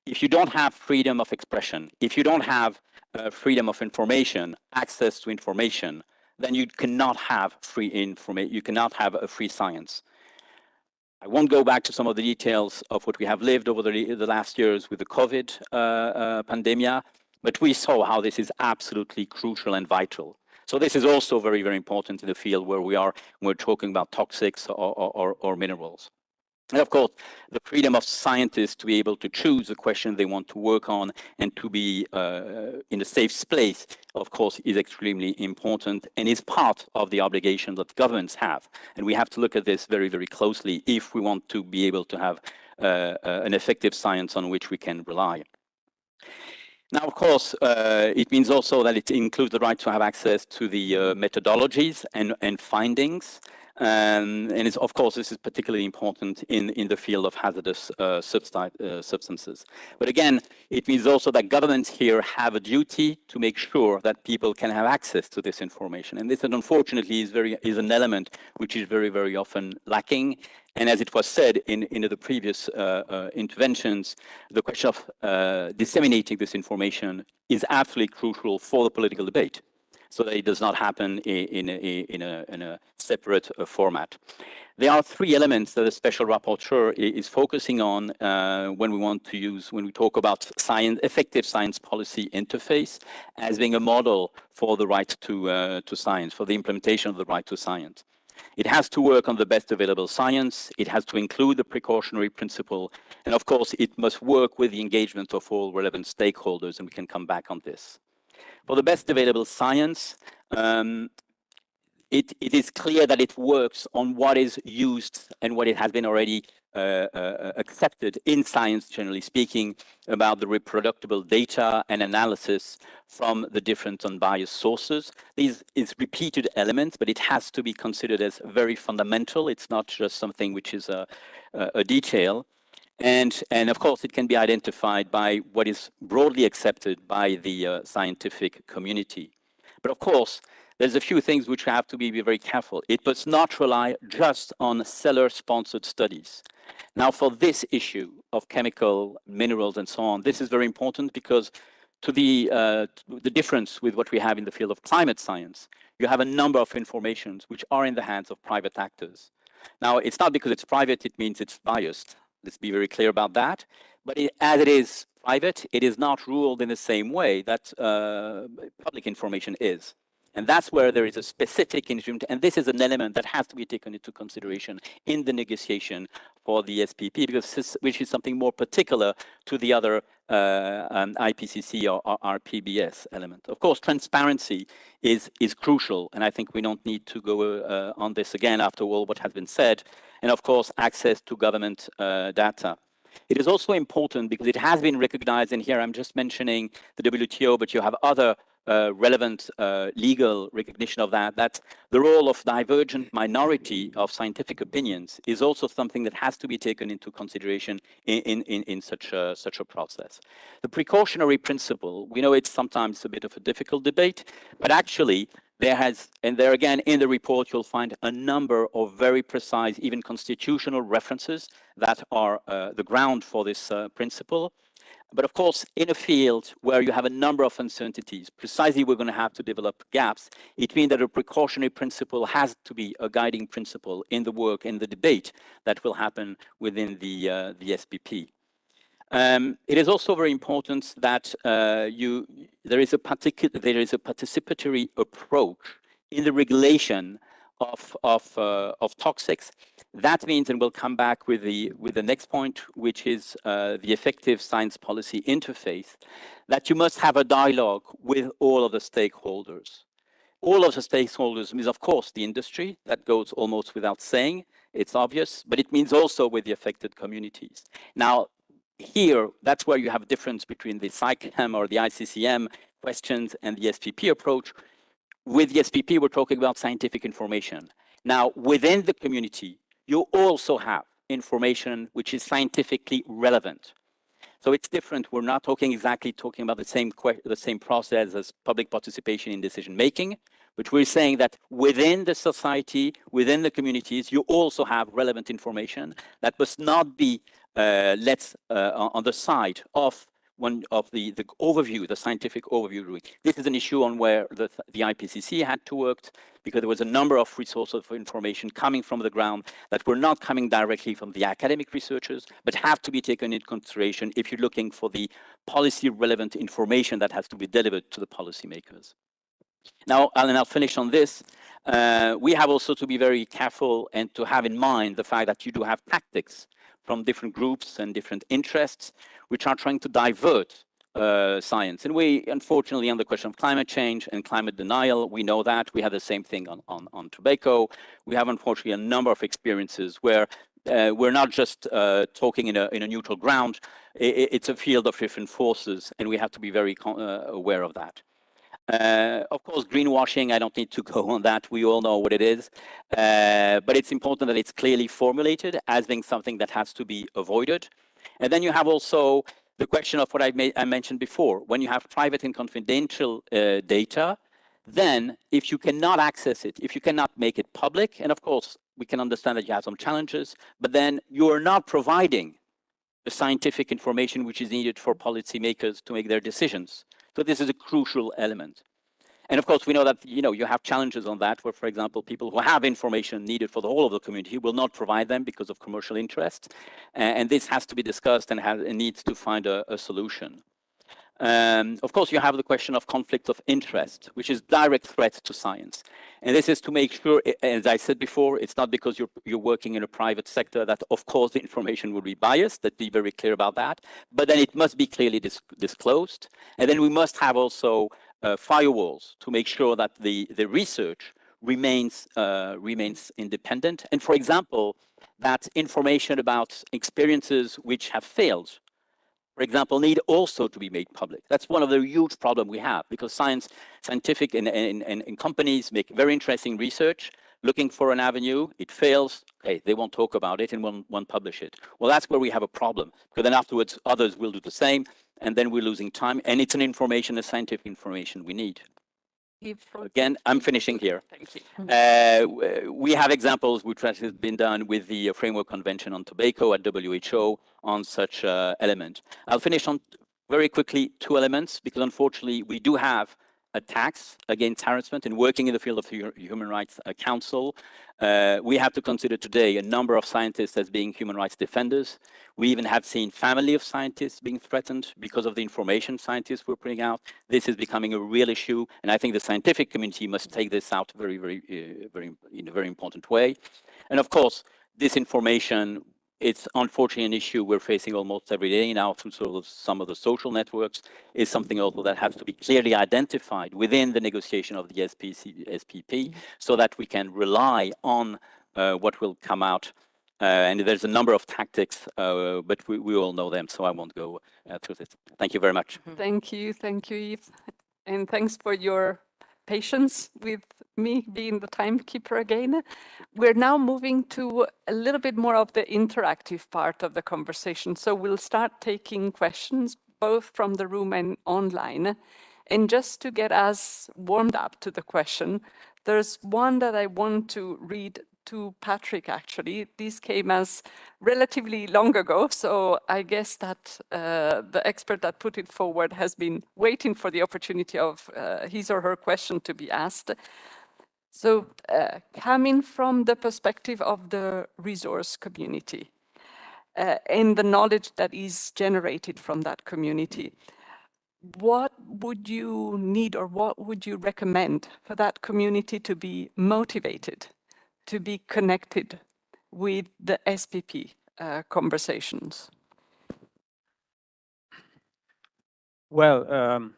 If you don't have freedom of expression, if you don't have freedom of information, access to information, then you cannot have free information, you cannot have a free science. I won't go back to some of the details of what we have lived over the last years with the COVID pandemic, but we saw how this is absolutely crucial and vital. So this is also very, very important in the field where we're talking about toxics or minerals. And of course, the freedom of scientists to be able to choose the question they want to work on and to be in a safe place, of course, is extremely important and is part of the obligation that governments have. And we have to look at this very, very closely if we want to be able to have an effective science on which we can rely. Now, of course, it means also that it includes the right to have access to the methodologies and findings. And it's, of course, this is particularly important in the field of hazardous substances. But again, it means also that governments here have a duty to make sure that people can have access to this information. And this, unfortunately, is an element which is very, very often lacking. And as it was said in the previous interventions, the question of disseminating this information is absolutely crucial for the political debate, so that it does not happen in a separate format. There are 3 elements that the special rapporteur is focusing on when we talk about effective science policy interface as being a model for the right to science, for the implementation of the right to science. It has to work on the best available science. It has to include the precautionary principle. And of course, it must work with the engagement of all relevant stakeholders, and we can come back on this. For the best available science, it is clear that it works on what is used and what it has been already accepted in science, generally speaking, about the reproducible data and analysis from the different unbiased sources. These is repeated elements, but it has to be considered as very fundamental. It's not just something which is a detail. And of course, it can be identified by what is broadly accepted by the scientific community. But of course, there's a few things which have to be very careful. It must not rely just on seller-sponsored studies. Now, for this issue of chemical, minerals, and so on, this is very important because to the difference with what we have in the field of climate science, you have a number of informations which are in the hands of private actors. Now, it's not because it's private, it means it's biased. Let's be very clear about that. But as it is private, it is not ruled in the same way that public information is. And that's where there is a specific instrument, and this is an element that has to be taken into consideration in the negotiation for the SPP, because which is something more particular to the other IPCC or IPBES element. Of course, transparency is crucial, and I think we don't need to go on this again after all what has been said. And of course, access to government data. It is also important because it has been recognized, and here I'm just mentioning the WTO, but you have other relevant legal recognition of that the role of divergent minority of scientific opinions is also something that has to be taken into consideration in such a process. The precautionary principle, we know it's sometimes a bit of a difficult debate, but actually there has, and there again in the report, you'll find a number of very precise, even constitutional references that are the ground for this principle. But of course, in a field where you have a number of uncertainties, precisely we're going to have to develop gaps. It means that a precautionary principle has to be a guiding principle in the work, in the debate that will happen within the SPP. It is also very important that there is a participatory approach in the regulation of toxics. That means, and we'll come back with the next point, which is the effective science policy interface, that you must have a dialogue with all of the stakeholders. All of the stakeholders means, of course, the industry. That goes almost without saying. It's obvious, but it means also with the affected communities. Now, here, that's where you have a difference between the SciCam or the ICCM questions and the SPP approach. With the SPP, we're talking about scientific information. Now, within the community, you also have information which is scientifically relevant. So it's different. We're not talking about the same process as public participation in decision making, but we're saying that within the society, within the communities, you also have relevant information that must not be let on the side of the overview, the scientific overview. This is an issue on where the IPCC had to work, because there was a number of resources of information coming from the ground that were not coming directly from the academic researchers, but have to be taken into consideration if you're looking for the policy relevant information that has to be delivered to the policymakers. Now, and I'll finish on this. We have also to be very careful and to have in mind the fact that you do have tactics from different groups and different interests, which are trying to divert science. And we, unfortunately, on the question of climate change and climate denial, we know that. We have the same thing on tobacco. We have, unfortunately, a number of experiences where we're not just talking in a neutral ground. It's a field of different forces, and we have to be very aware of that. Of course, greenwashing, I don't need to go on that. We all know what it is. But it's important that it's clearly formulated as being something that has to be avoided. And then you have also the question of what I mentioned before. When you have private and confidential data, then if you cannot access it, if you cannot make it public, and of course, we can understand that you have some challenges, but then you are not providing the scientific information which is needed for policymakers to make their decisions. So this is a crucial element. And of course, we know that you have challenges on that, where, for example, people who have information needed for the whole of the community will not provide them because of commercial interest. And this has to be discussed and needs to find a solution. Of course, you have the question of conflict of interest, which is direct threat to science. And this is to make sure, as I said before, it's not because you're working in a private sector that, of course, the information will be biased. Let's be very clear about that. But then it must be clearly disclosed. And then we must have also firewalls to make sure that the research remains independent. And for example, that information about experiences which have failed, for example, need also to be made public. That's one of the huge problems we have, because scientific and companies make very interesting research, looking for an avenue, it fails, okay, they won't talk about it and won't publish it. Well, that's where we have a problem, because then afterwards others will do the same, and then we're losing time, and it's an information, a scientific information we need. Again, I'm finishing here. Thank you. We have examples which has been done with the Framework Convention on Tobacco at WHO on such element. I'll finish Very quickly, two elements, because unfortunately we do have attacks against harassment and working in the field of Human Rights Council. We have to consider today a number of scientists as being human rights defenders. We even have seen family of scientists being threatened because of the information scientists were putting out. This is becoming a real issue, and I think the scientific community must take this out in a very important way. And of course, disinformation, it's unfortunately an issue we're facing almost every day now through sort of some of the social networks, is something also that has to be clearly identified within the negotiation of the SPP so that we can rely on what will come out. And there's a number of tactics, but we all know them, so I won't go through this. Thank you very much. Thank you, Yves. And thanks for your patience with me being the timekeeper again. We're now moving to a little bit more of the interactive part of the conversation. So we'll start taking questions both from the room and online. And just to get us warmed up to the question, there's one that I want to read to Patrick, actually. This came as relatively long ago, so I guess that the expert that put it forward has been waiting for the opportunity of his or her question to be asked. So coming from the perspective of the resource community and the knowledge that is generated from that community, what would you need or what would you recommend for that community to be motivated, to be connected with the SPP conversations? Well,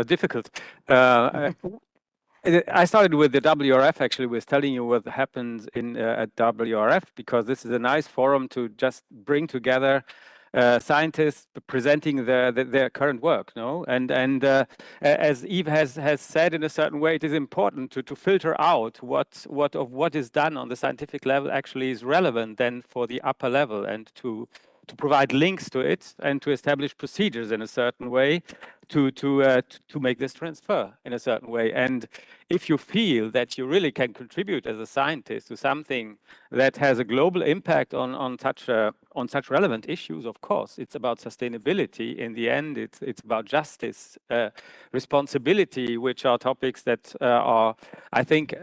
difficult. I started with the WRF, actually, with telling you what happens at WRF, because this is a nice forum to just bring together scientists presenting their current work, no? And as Yves has said in a certain way, it is important to filter out what is done on the scientific level actually is relevant then for the upper level, and to provide links to it and to establish procedures in a certain way to make this transfer in a certain way. And if you feel that you really can contribute as a scientist to something that has a global impact on such relevant issues, of course, it's about sustainability. In the end, it's about justice, responsibility, which are topics that are, I think,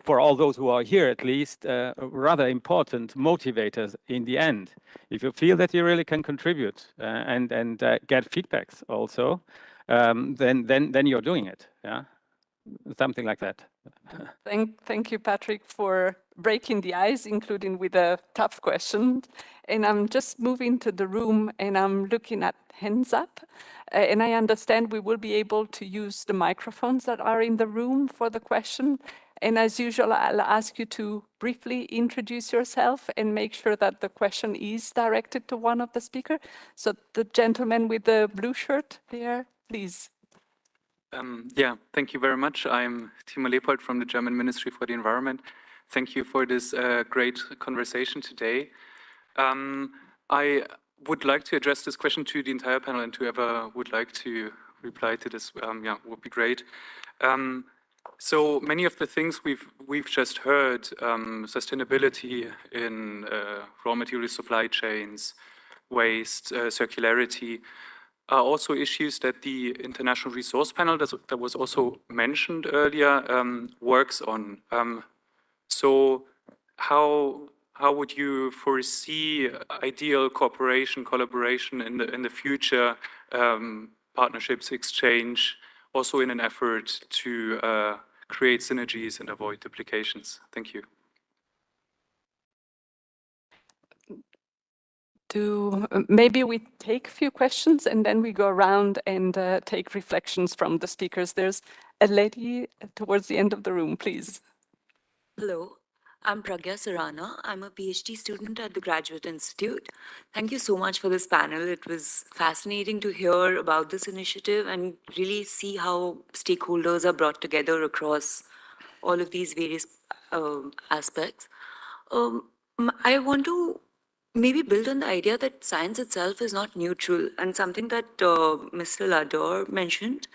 for all those who are here at least, rather important motivators in the end. If you feel that you really can contribute and get feedbacks also, then you're doing it. Yeah, something like that. Thank you, Patrick, for breaking the ice, including with a tough question. And I'm just moving to the room and I'm looking at hands up. And I understand we will be able to use the microphones that are in the room for the question. And as usual, I'll ask you to briefly introduce yourself and make sure that the question is directed to one of the speakers. So the gentleman with the blue shirt there, please. Yeah, thank you very much. I'm Timo Leopold from the German Ministry for the Environment. Thank you for this great conversation today. I would like to address this question to the entire panel, and whoever would like to reply to this, yeah, would be great. So many of the things we've just heard, sustainability in raw material supply chains, waste, circularity, are also issues that the International Resource Panel that was also mentioned earlier works on. So how would you foresee ideal cooperation, collaboration in the future, partnerships, exchange, also in an effort to create synergies and avoid duplications? Thank you. Maybe we take a few questions and then we go around and take reflections from the speakers. There's a lady towards the end of the room, please. Hello, I'm Pragya Sarana. I'm a PhD student at the Graduate Institute. Thank you so much for this panel. It was fascinating to hear about this initiative and really see how stakeholders are brought together across all of these various aspects. I want to maybe build on the idea that science itself is not neutral, and something that Mr. Lador mentioned,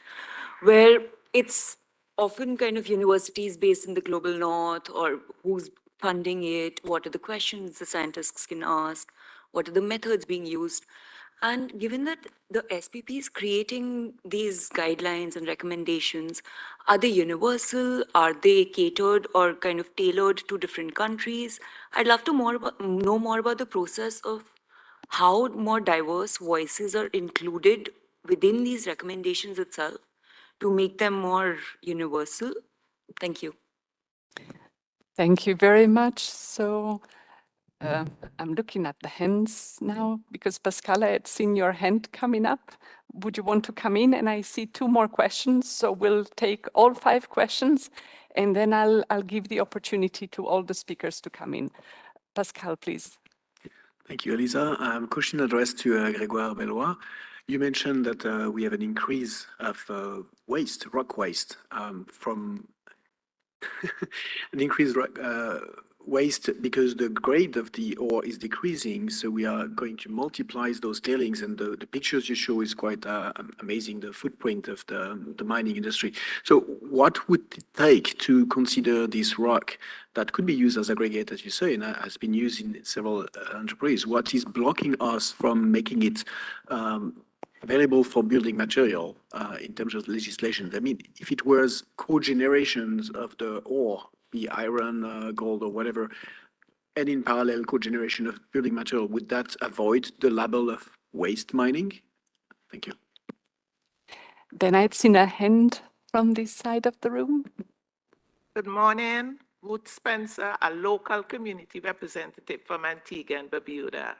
where it's often kind of universities based in the global north, or who's funding it, what are the questions the scientists can ask, What are the methods being used? And given that the SPP is creating these guidelines and recommendations, are they universal? Are they catered or kind of tailored to different countries? I'd love to know more about the process of how more diverse voices are included within these recommendations itself to make them more universal. Thank you. Thank you very much. So I'm looking at the hands now because Pascal, I had seen your hand coming up. Would you want to come in? And I see 2 more questions. So we'll take all 5 questions and then I'll give the opportunity to all the speakers to come in. Pascal, please. Thank you, Elisa. Question addressed to Grégoire Bellois. You mentioned that we have an increase of waste, rock waste, from an increased waste because the grade of the ore is decreasing. So we are going to multiply those tailings, and the pictures you show is quite amazing, the footprint of the mining industry. So what would it take to consider this rock that could be used as aggregate, as you say, and has been used in several enterprises? What is blocking us from making it available for building material in terms of legislation? I mean, if it was cogenerations of the ore, be iron, gold, or whatever, and in parallel cogeneration of building material, would that avoid the label of waste mining? Thank you. Then I'd seen a hand from this side of the room. Good morning. Ruth Spencer, a local community representative from Antigua and Barbuda.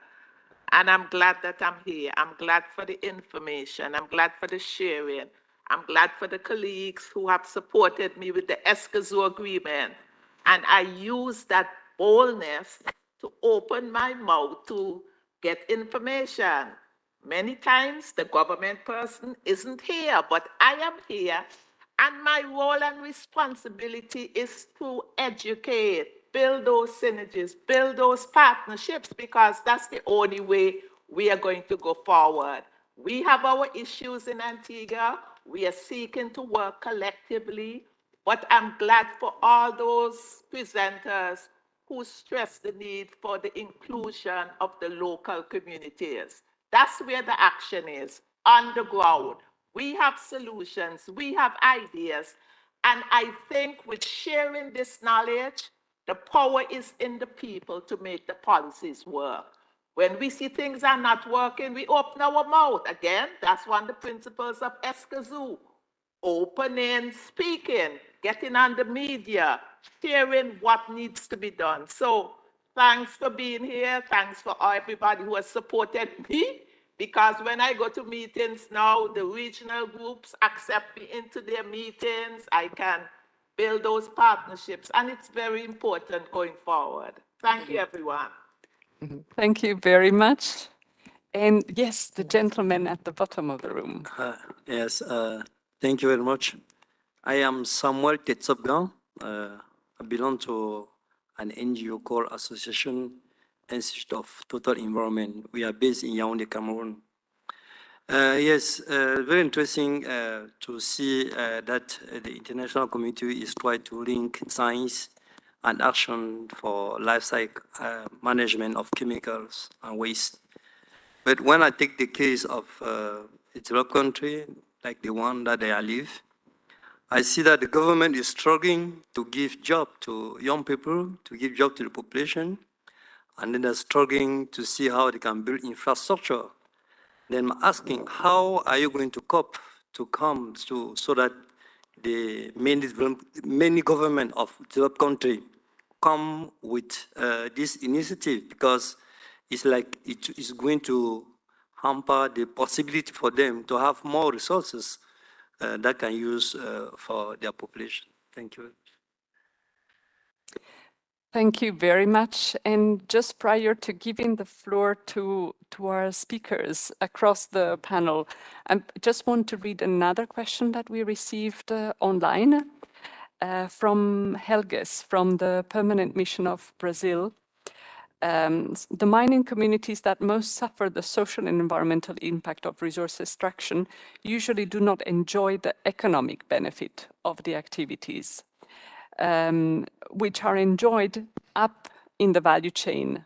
And I'm glad that I'm here. I'm glad for the information. I'm glad for the sharing. I'm glad for the colleagues who have supported me with the Escazú agreement. And I use that boldness to open my mouth to get information. Many times the government person isn't here, but I am here. And my role and responsibility is to educate, build those synergies, build those partnerships, because that's the only way we are going to go forward. We have our issues in Antigua. We are seeking to work collectively, but I'm glad for all those presenters who stress the need for the inclusion of the local communities. That's where the action is, on the ground. We have solutions, we have ideas, and I think with sharing this knowledge, the power is in the people to make the policies work. When we see things are not working, we open our mouth. Again, that's one of the principles of Escazú. Opening, speaking, getting on the media, sharing what needs to be done. So thanks for being here. Thanks for everybody who has supported me. Because when I go to meetings now, the regional groups accept me into their meetings. I can build those partnerships, and it's very important going forward. Thank you, everyone. Thank you very much. And yes, the gentleman at the bottom of the room. Yes, thank you very much. I am Samuel Tetsopgan. I belong to an NGO called Association Institute of Total Environment. We are based in Yaoundé, Cameroon. Yes, very interesting to see that the international community is trying to link science and action for life cycle management of chemicals and waste. But when I take the case of a developed country, like the one that I live, I see that the government is struggling to give job to young people, to give job to the population, and then they're struggling to see how they can build infrastructure. Then I'm asking, how are you going to cope to come to so that the many government of developed country come with this initiative, because it's like it is going to hamper the possibility for them to have more resources that can use for their population. Thank you. Thank you very much. And just prior to giving the floor to our speakers across the panel, I just want to read another question that we received online from Helges, from the Permanent Mission of Brazil. The mining communities that most suffer the social and environmental impact of resource extraction usually do not enjoy the economic benefit of the activities, which are enjoyed up in the value chain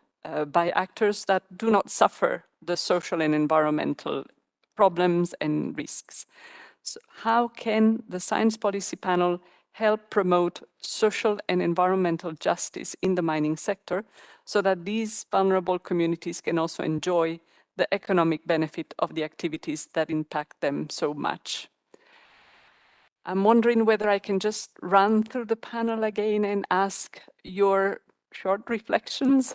by actors that do not suffer the social and environmental problems and risks. So how can the Science Policy Panel help promote social and environmental justice in the mining sector so that these vulnerable communities can also enjoy the economic benefit of the activities that impact them so much? I'm wondering whether I can just run through the panel again and ask your short reflections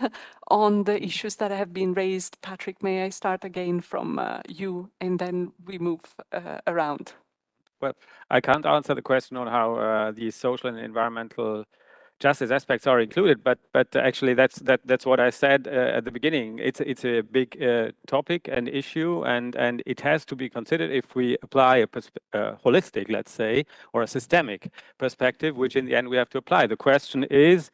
on the issues that have been raised. Patrick, may I start again from you, and then we move around? Well, I can't answer the question on how the social and environmental justice aspects are included, but actually that's what I said at the beginning. It's a big topic and issue, and it has to be considered if we apply a holistic, let's say, or a systemic perspective, which in the end we have to apply. The question is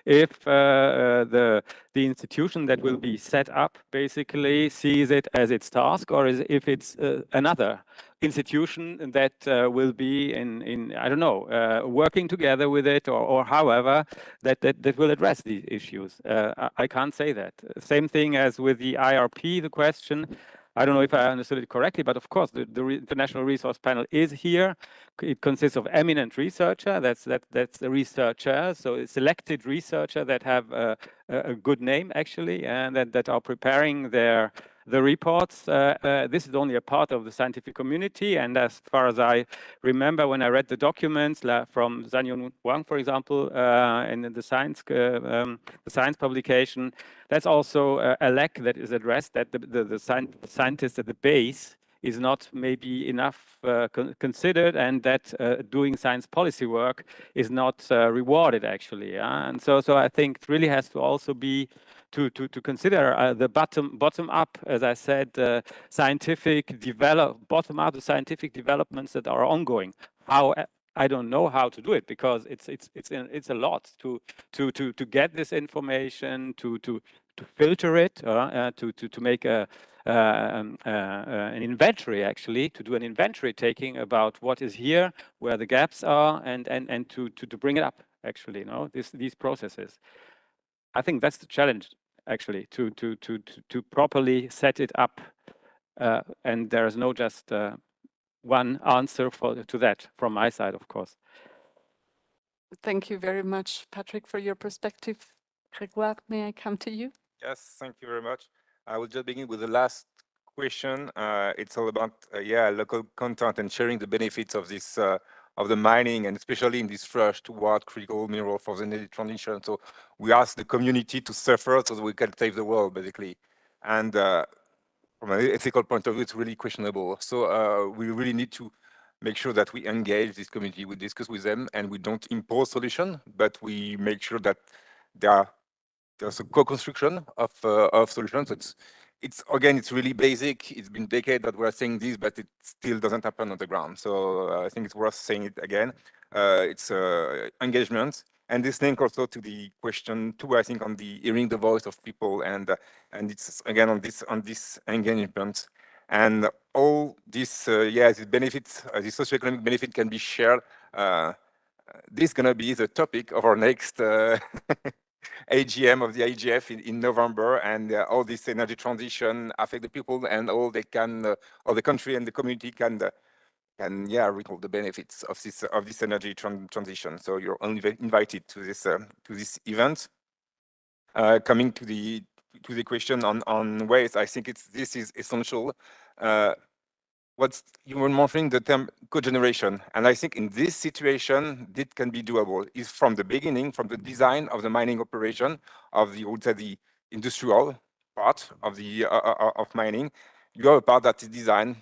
if the institution that will be set up basically sees it as its task, or if it's another institution that will be in I don't know, working together with it, or however that will address these issues. I can't say that. Same thing as with the IRP, the question. I don't know if I understood it correctly, but of course the International Resource Panel is here. It consists of eminent researcher. That's the researcher. So a selected researcher that have a good name actually, and that are preparing the reports. This is only a part of the scientific community, and as far as I remember, when I read the documents from Zhanyun Wang, for example, in the science publication, that's also a lack that is addressed, that the scientists at the base is not maybe enough considered, and that doing science policy work is not rewarded actually. And so I think it really has to also be to consider the bottom up, as I said, bottom up the scientific developments that are ongoing. How I don't know how to do it, because it's a lot to get this information, to filter it, to make an inventory, actually, to do an inventory taking about what is here, where the gaps are, and to bring it up, actually, you know, these processes. I think that's the challenge, actually, to properly set it up, and there is no just one answer to that from my side, of course. Thank you very much, Patrick, for your perspective. Grégoire, may I come to you? Yes, thank you very much. I will just begin with the last question. It's all about local content and sharing the benefits of this of the mining, and especially in this rush toward critical mineral for the energy transition. So we ask the community to suffer so that we can save the world, basically. And from an ethical point of view, it's really questionable. So we really need to make sure that we engage this community, we discuss with them, and we don't impose solution, but we make sure that there's a co-construction of solutions. It's again, it's really basic. It's been decades that we're saying this, but it still doesn't happen on the ground. So I think it's worth saying it again. It's engagement, and this link also to the question too. I think on the hearing the voice of people, and it's again on this engagement, and all this the benefits, the socioeconomic benefit can be shared. This is gonna be the topic of our next AGM of the IGF in November, and all this energy transition affect the people, and all they can, all the country and the community can recall the benefits of this energy transition. So you're only invited to this event. Coming to the question on waste, I think this is essential. You were mentioning the term cogeneration, and I think in this situation, it can be doable. Is from the beginning, from the design of the mining operation of the industrial part of the of mining, you have a part that is designed.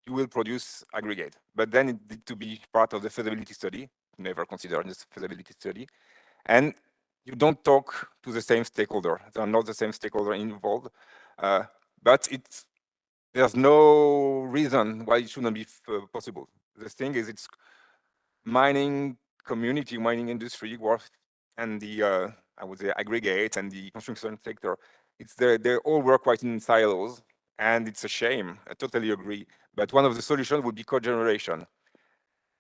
You will produce aggregate, but then it needs to be part of the feasibility study. Never considered this feasibility study, and you don't talk to the same stakeholder. They are not the same stakeholder involved, but there's no reason why it shouldn't be possible. The thing is, it's mining community, mining industry work, and the I would say aggregate and the construction sector. They all work quite in silos, and it's a shame. I totally agree. But one of the solutions would be cogeneration.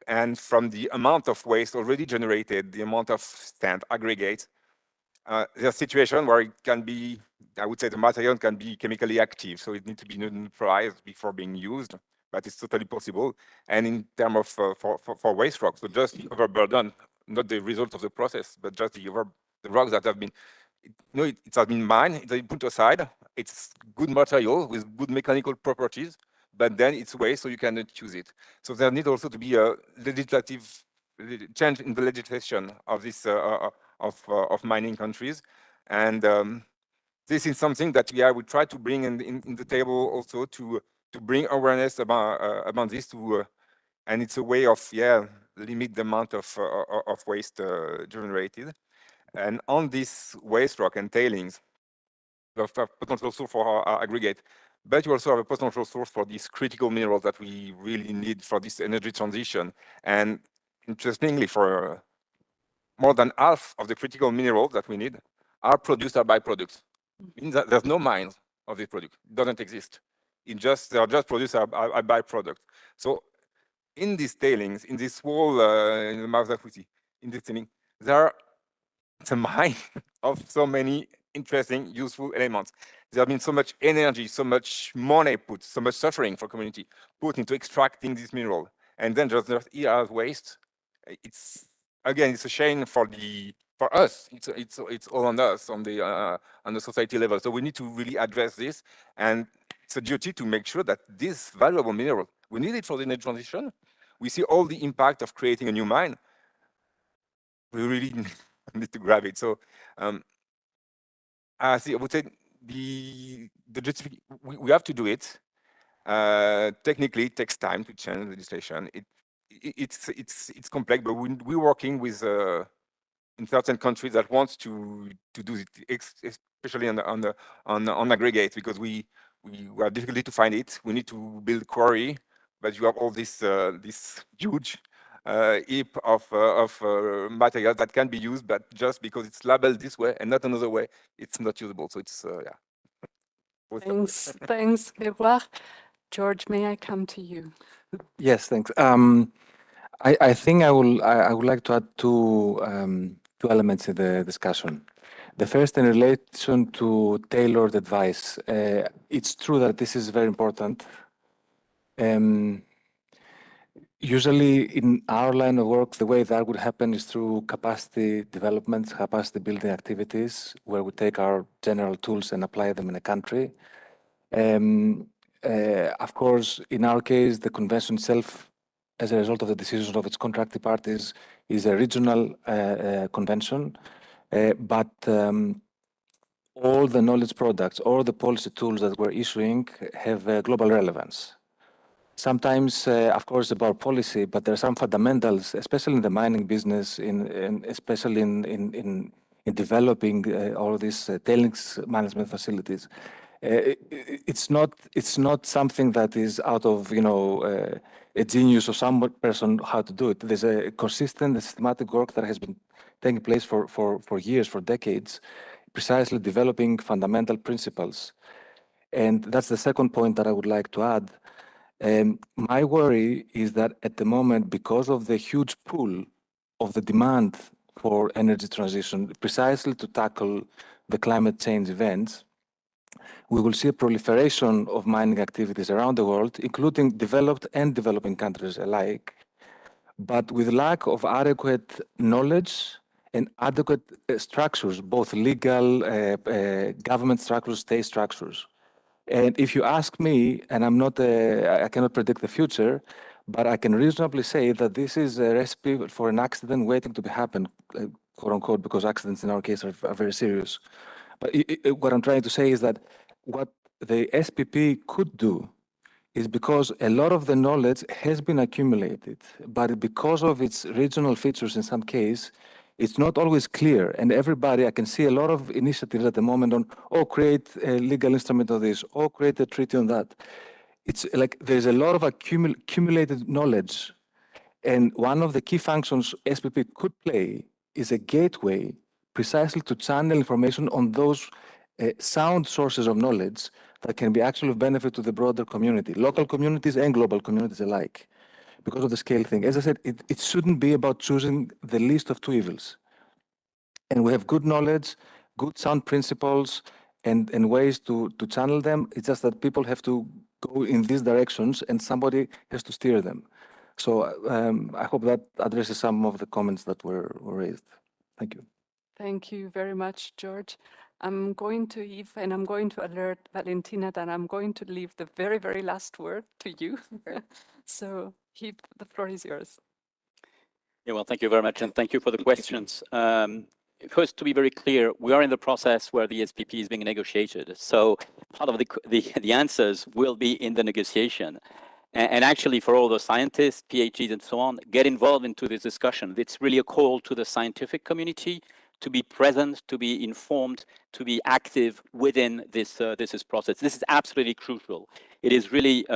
And from the amount of waste already generated, the amount of sand aggregate, there's a situation where it can be, I would say the material can be chemically active, so it needs to be neutralized before being used, but it's totally possible. And in terms of for waste rocks, so just the overburden, not the result of the process, but just the rocks that have been, it has been mined, it's been put aside, it's good material with good mechanical properties, but then it's waste, so you cannot use it. So there needs also to be a legislative change in the legislation of this of mining countries, and this is something that we try to bring in the table also to bring awareness about this and it's a way of limit the amount of waste generated. And on this waste rock and tailings, you have a potential source for our aggregate, but you also have a potential source for these critical minerals that we really need for this energy transition. And interestingly, for more than half of the critical minerals that we need are produced as byproducts. Means that there's no mines of this product. It doesn't exist. They are just produced as a byproduct. So in these tailings, in this whole in the map that we see, in this tailing, it's a mine of so many interesting, useful elements. There has been so much energy, so much money put, so much suffering for community put into extracting this mineral, and then just here as waste. It's again, it's a shame for us. It's all on us on the society level. So we need to really address this, and it's a duty to make sure that this valuable mineral, we need it for the energy transition. We see all the impact of creating a new mine. We really need to grab it. So I would say we have to do it. Technically, it takes time to change legislation. It's complex, but we're working with in certain countries that wants to do it, especially on aggregate, because we are difficult to find it. We need to build quarry, but you have all this huge heap of material that can be used, but just because it's labeled this way and not another way, it's not usable. So it's Thanks, Grégoire. George, may I come to you? Yes, thanks. I think I would like to add two elements in the discussion. The first, in relation to tailored advice. It's true that this is very important. Usually in our line of work, the way that would happen is through capacity development, capacity building activities, where we take our general tools and apply them in a country. Of course, in our case, the convention itself, as a result of the decisions of its contracting parties, is a regional convention. But all the knowledge products, all the policy tools that we're issuing have global relevance. Sometimes, of course, about policy, but there are some fundamentals, especially in the mining business, especially in developing all these tailings management facilities. It's not something that is out of a genius or some person how to do it. There's a consistent, systematic work that has been taking place for years, for decades, precisely developing fundamental principles. And that's the second point that I would like to add. My worry is that at the moment, because of the huge pool of the demand for energy transition, precisely to tackle the climate change events, we will see a proliferation of mining activities around the world, including developed and developing countries alike, but with lack of adequate knowledge and adequate structures, both legal, government structures, state structures. And if you ask me, and I cannot predict the future, but I can reasonably say that this is a recipe for an accident waiting to be happen, quote unquote, because accidents in our case are very serious. But what I'm trying to say is that what the SPP could do is, because a lot of the knowledge has been accumulated, but because of its regional features in some case, it's not always clear. And everybody, I can see a lot of initiatives at the moment on, create a legal instrument of this, create a treaty on that. It's like there's a lot of accumulated knowledge. And one of the key functions SPP could play is a gateway precisely to channel information on those sound sources of knowledge that can be actually of benefit to the broader community, local communities and global communities alike, because of the scale thing. As I said, it shouldn't be about choosing the least of two evils. and we have good knowledge, good sound principles, and ways to channel them. It's just that people have to go in these directions and somebody has to steer them. So I hope that addresses some of the comments that were raised. Thank you. Thank you very much, George. I'm going to Eve, and I'm going to alert Valentina that I'm going to leave the very, very last word to you. So, Eve, the floor is yours. Yeah, well, thank you very much, and thank you for the questions. First, to be very clear, we are in the process where the SPP is being negotiated. So part of the answers will be in the negotiation. And actually, for all the scientists, PhDs, and so on, get involved into this discussion. It's really a call to the scientific community to be present, to be informed, to be active within this process. This is absolutely crucial. It is really,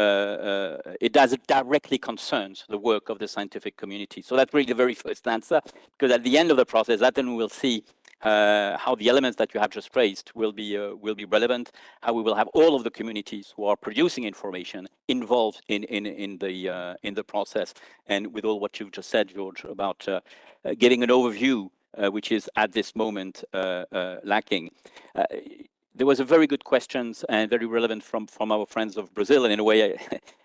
it does directly concerns the work of the scientific community. So that's really the very first answer, because at the end of the process, that then we will see how the elements that you have just raised will be relevant, how we will have all of the communities who are producing information involved in the process, and with all what you've just said, George, about giving an overview, which is at this moment lacking. There was a very good questions and very relevant from our friends of Brazil, and in a way,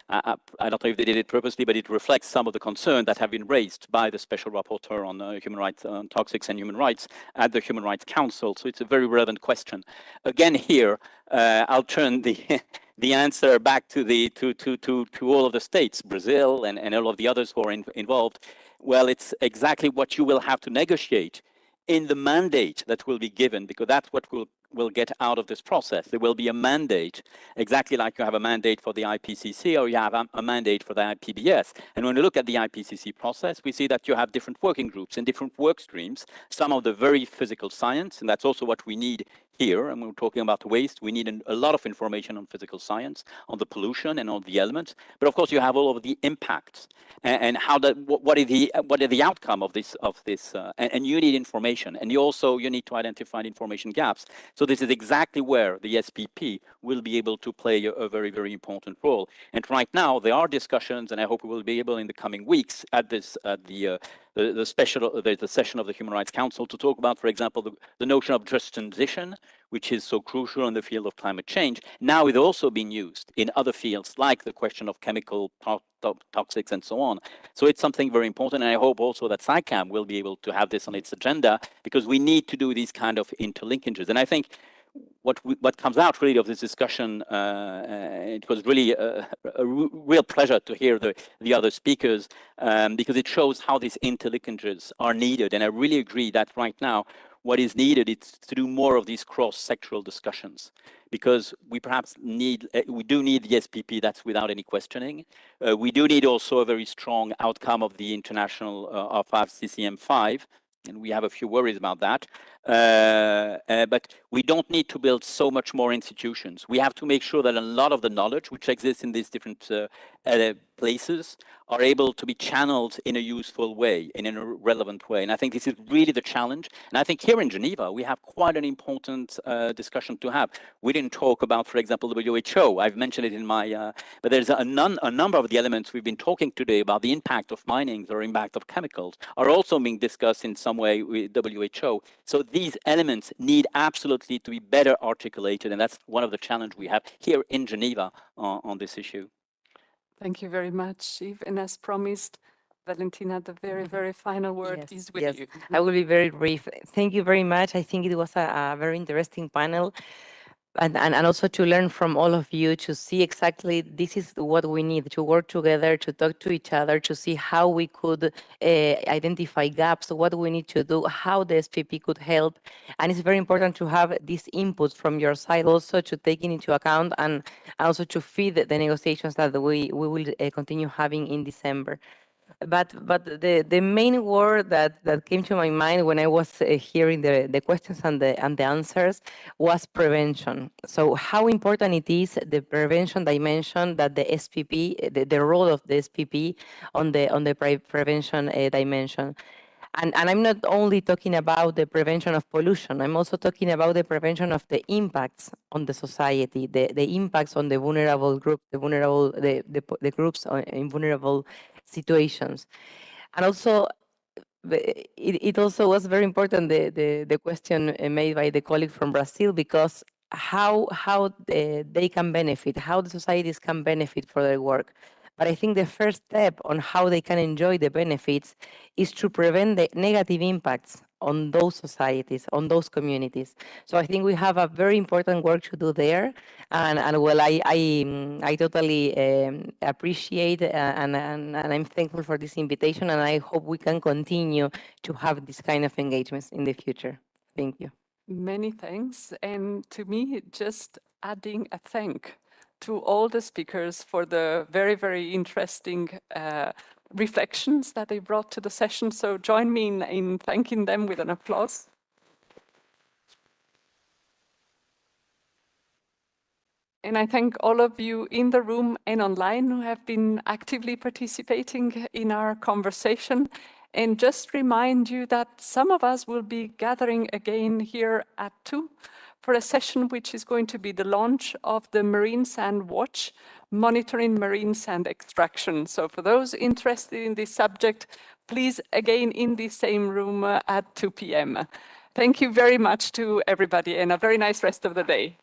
I don't know if they did it purposely, but it reflects some of the concerns that have been raised by the Special Rapporteur on human rights, toxics and human rights at the Human Rights Council. So it's a very relevant question. Again, here, I'll turn the answer back to all of the states, Brazil and all of the others who are involved. Well, it's exactly what you will have to negotiate in the mandate that will be given, because that's what will get out of this process. There will be a mandate, exactly like you have a mandate for the IPCC or you have a mandate for the IPBES. And when we look at the IPCC process, we see that you have different working groups and different work streams, some of the very physical science, and that's also what we need here. And we're talking about waste. We need a lot of information on physical science, on the pollution and on the elements. But of course, you have all of the impacts and how what are the outcome of this and you need information, and you need to identify information gaps. So this is exactly where the SPP will be able to play a very, very important role. And right now there are discussions, and I hope we will be able in the coming weeks at the session of the Human Rights Council to talk about, for example, the notion of just transition, which is so crucial in the field of climate change. Now it's also being used in other fields, like the question of chemical toxics and so on. So it's something very important, and I hope also that SciCam will be able to have this on its agenda, because we need to do these kind of interlinkages. And I think what comes out really of this discussion, it was really a real pleasure to hear the other speakers, because it shows how these interlinkages are needed. And I really agree that right now, what is needed is to do more of these cross-sectoral discussions, because we do need the SPP, that's without any questioning. We do need also a very strong outcome of the international of CCM5, and we have a few worries about that. But we don't need to build so much more institutions. We have to make sure that a lot of the knowledge which exists in these different places are able to be channeled in a useful way, in a relevant way. And I think this is really the challenge. And I think here in Geneva, we have quite an important discussion to have. We didn't talk about, for example, the WHO. I've mentioned it in my, but there's a number of the elements we've been talking today about the impact of mining or impact of chemicals are also being discussed in some way with WHO. So these elements need absolutely to be better articulated. And that's one of the challenges we have here in Geneva on this issue. Thank you very much, Yves. And as promised, Valentina, the very, very final word is with you. I will be very brief. Thank you very much. I think it was a very interesting panel. And also to learn from all of you, to see exactly this is what we need, to work together, to talk to each other, to see how we could identify gaps, what we need to do, how the SPP could help. And it's very important to have these inputs from your side also to take into account, and also to feed the negotiations that we will continue having in December. But the main word that came to my mind when I was hearing the questions and the answers was prevention. So how important it is, the prevention dimension, that the SPP, the role of the SPP on the prevention dimension. And I'm not only talking about the prevention of pollution, I'm also talking about the prevention of the impacts on the society, the impacts on the vulnerable group, the groups in vulnerable situations. And also it also was very important, the question made by the colleague from Brazil, because how they can benefit, how the societies can benefit for their work. But I think the first step on how they can enjoy the benefits is to prevent the negative impacts on those societies, on those communities. So I think we have a very important work to do there. And well, I totally appreciate and I'm thankful for this invitation, and I hope we can continue to have this kind of engagements in the future. Thank you. Many thanks. And to me, just adding a thank to all the speakers for the very, very interesting reflections that they brought to the session. So join me in thanking them with an applause. And I thank all of you in the room and online who have been actively participating in our conversation. And just remind you that some of us will be gathering again here at 2 for a session which is going to be the launch of the Marine Sand Watch, monitoring marine sand extraction. So for those interested in this subject, please again in the same room at 2 p.m. Thank you very much to everybody and a very nice rest of the day.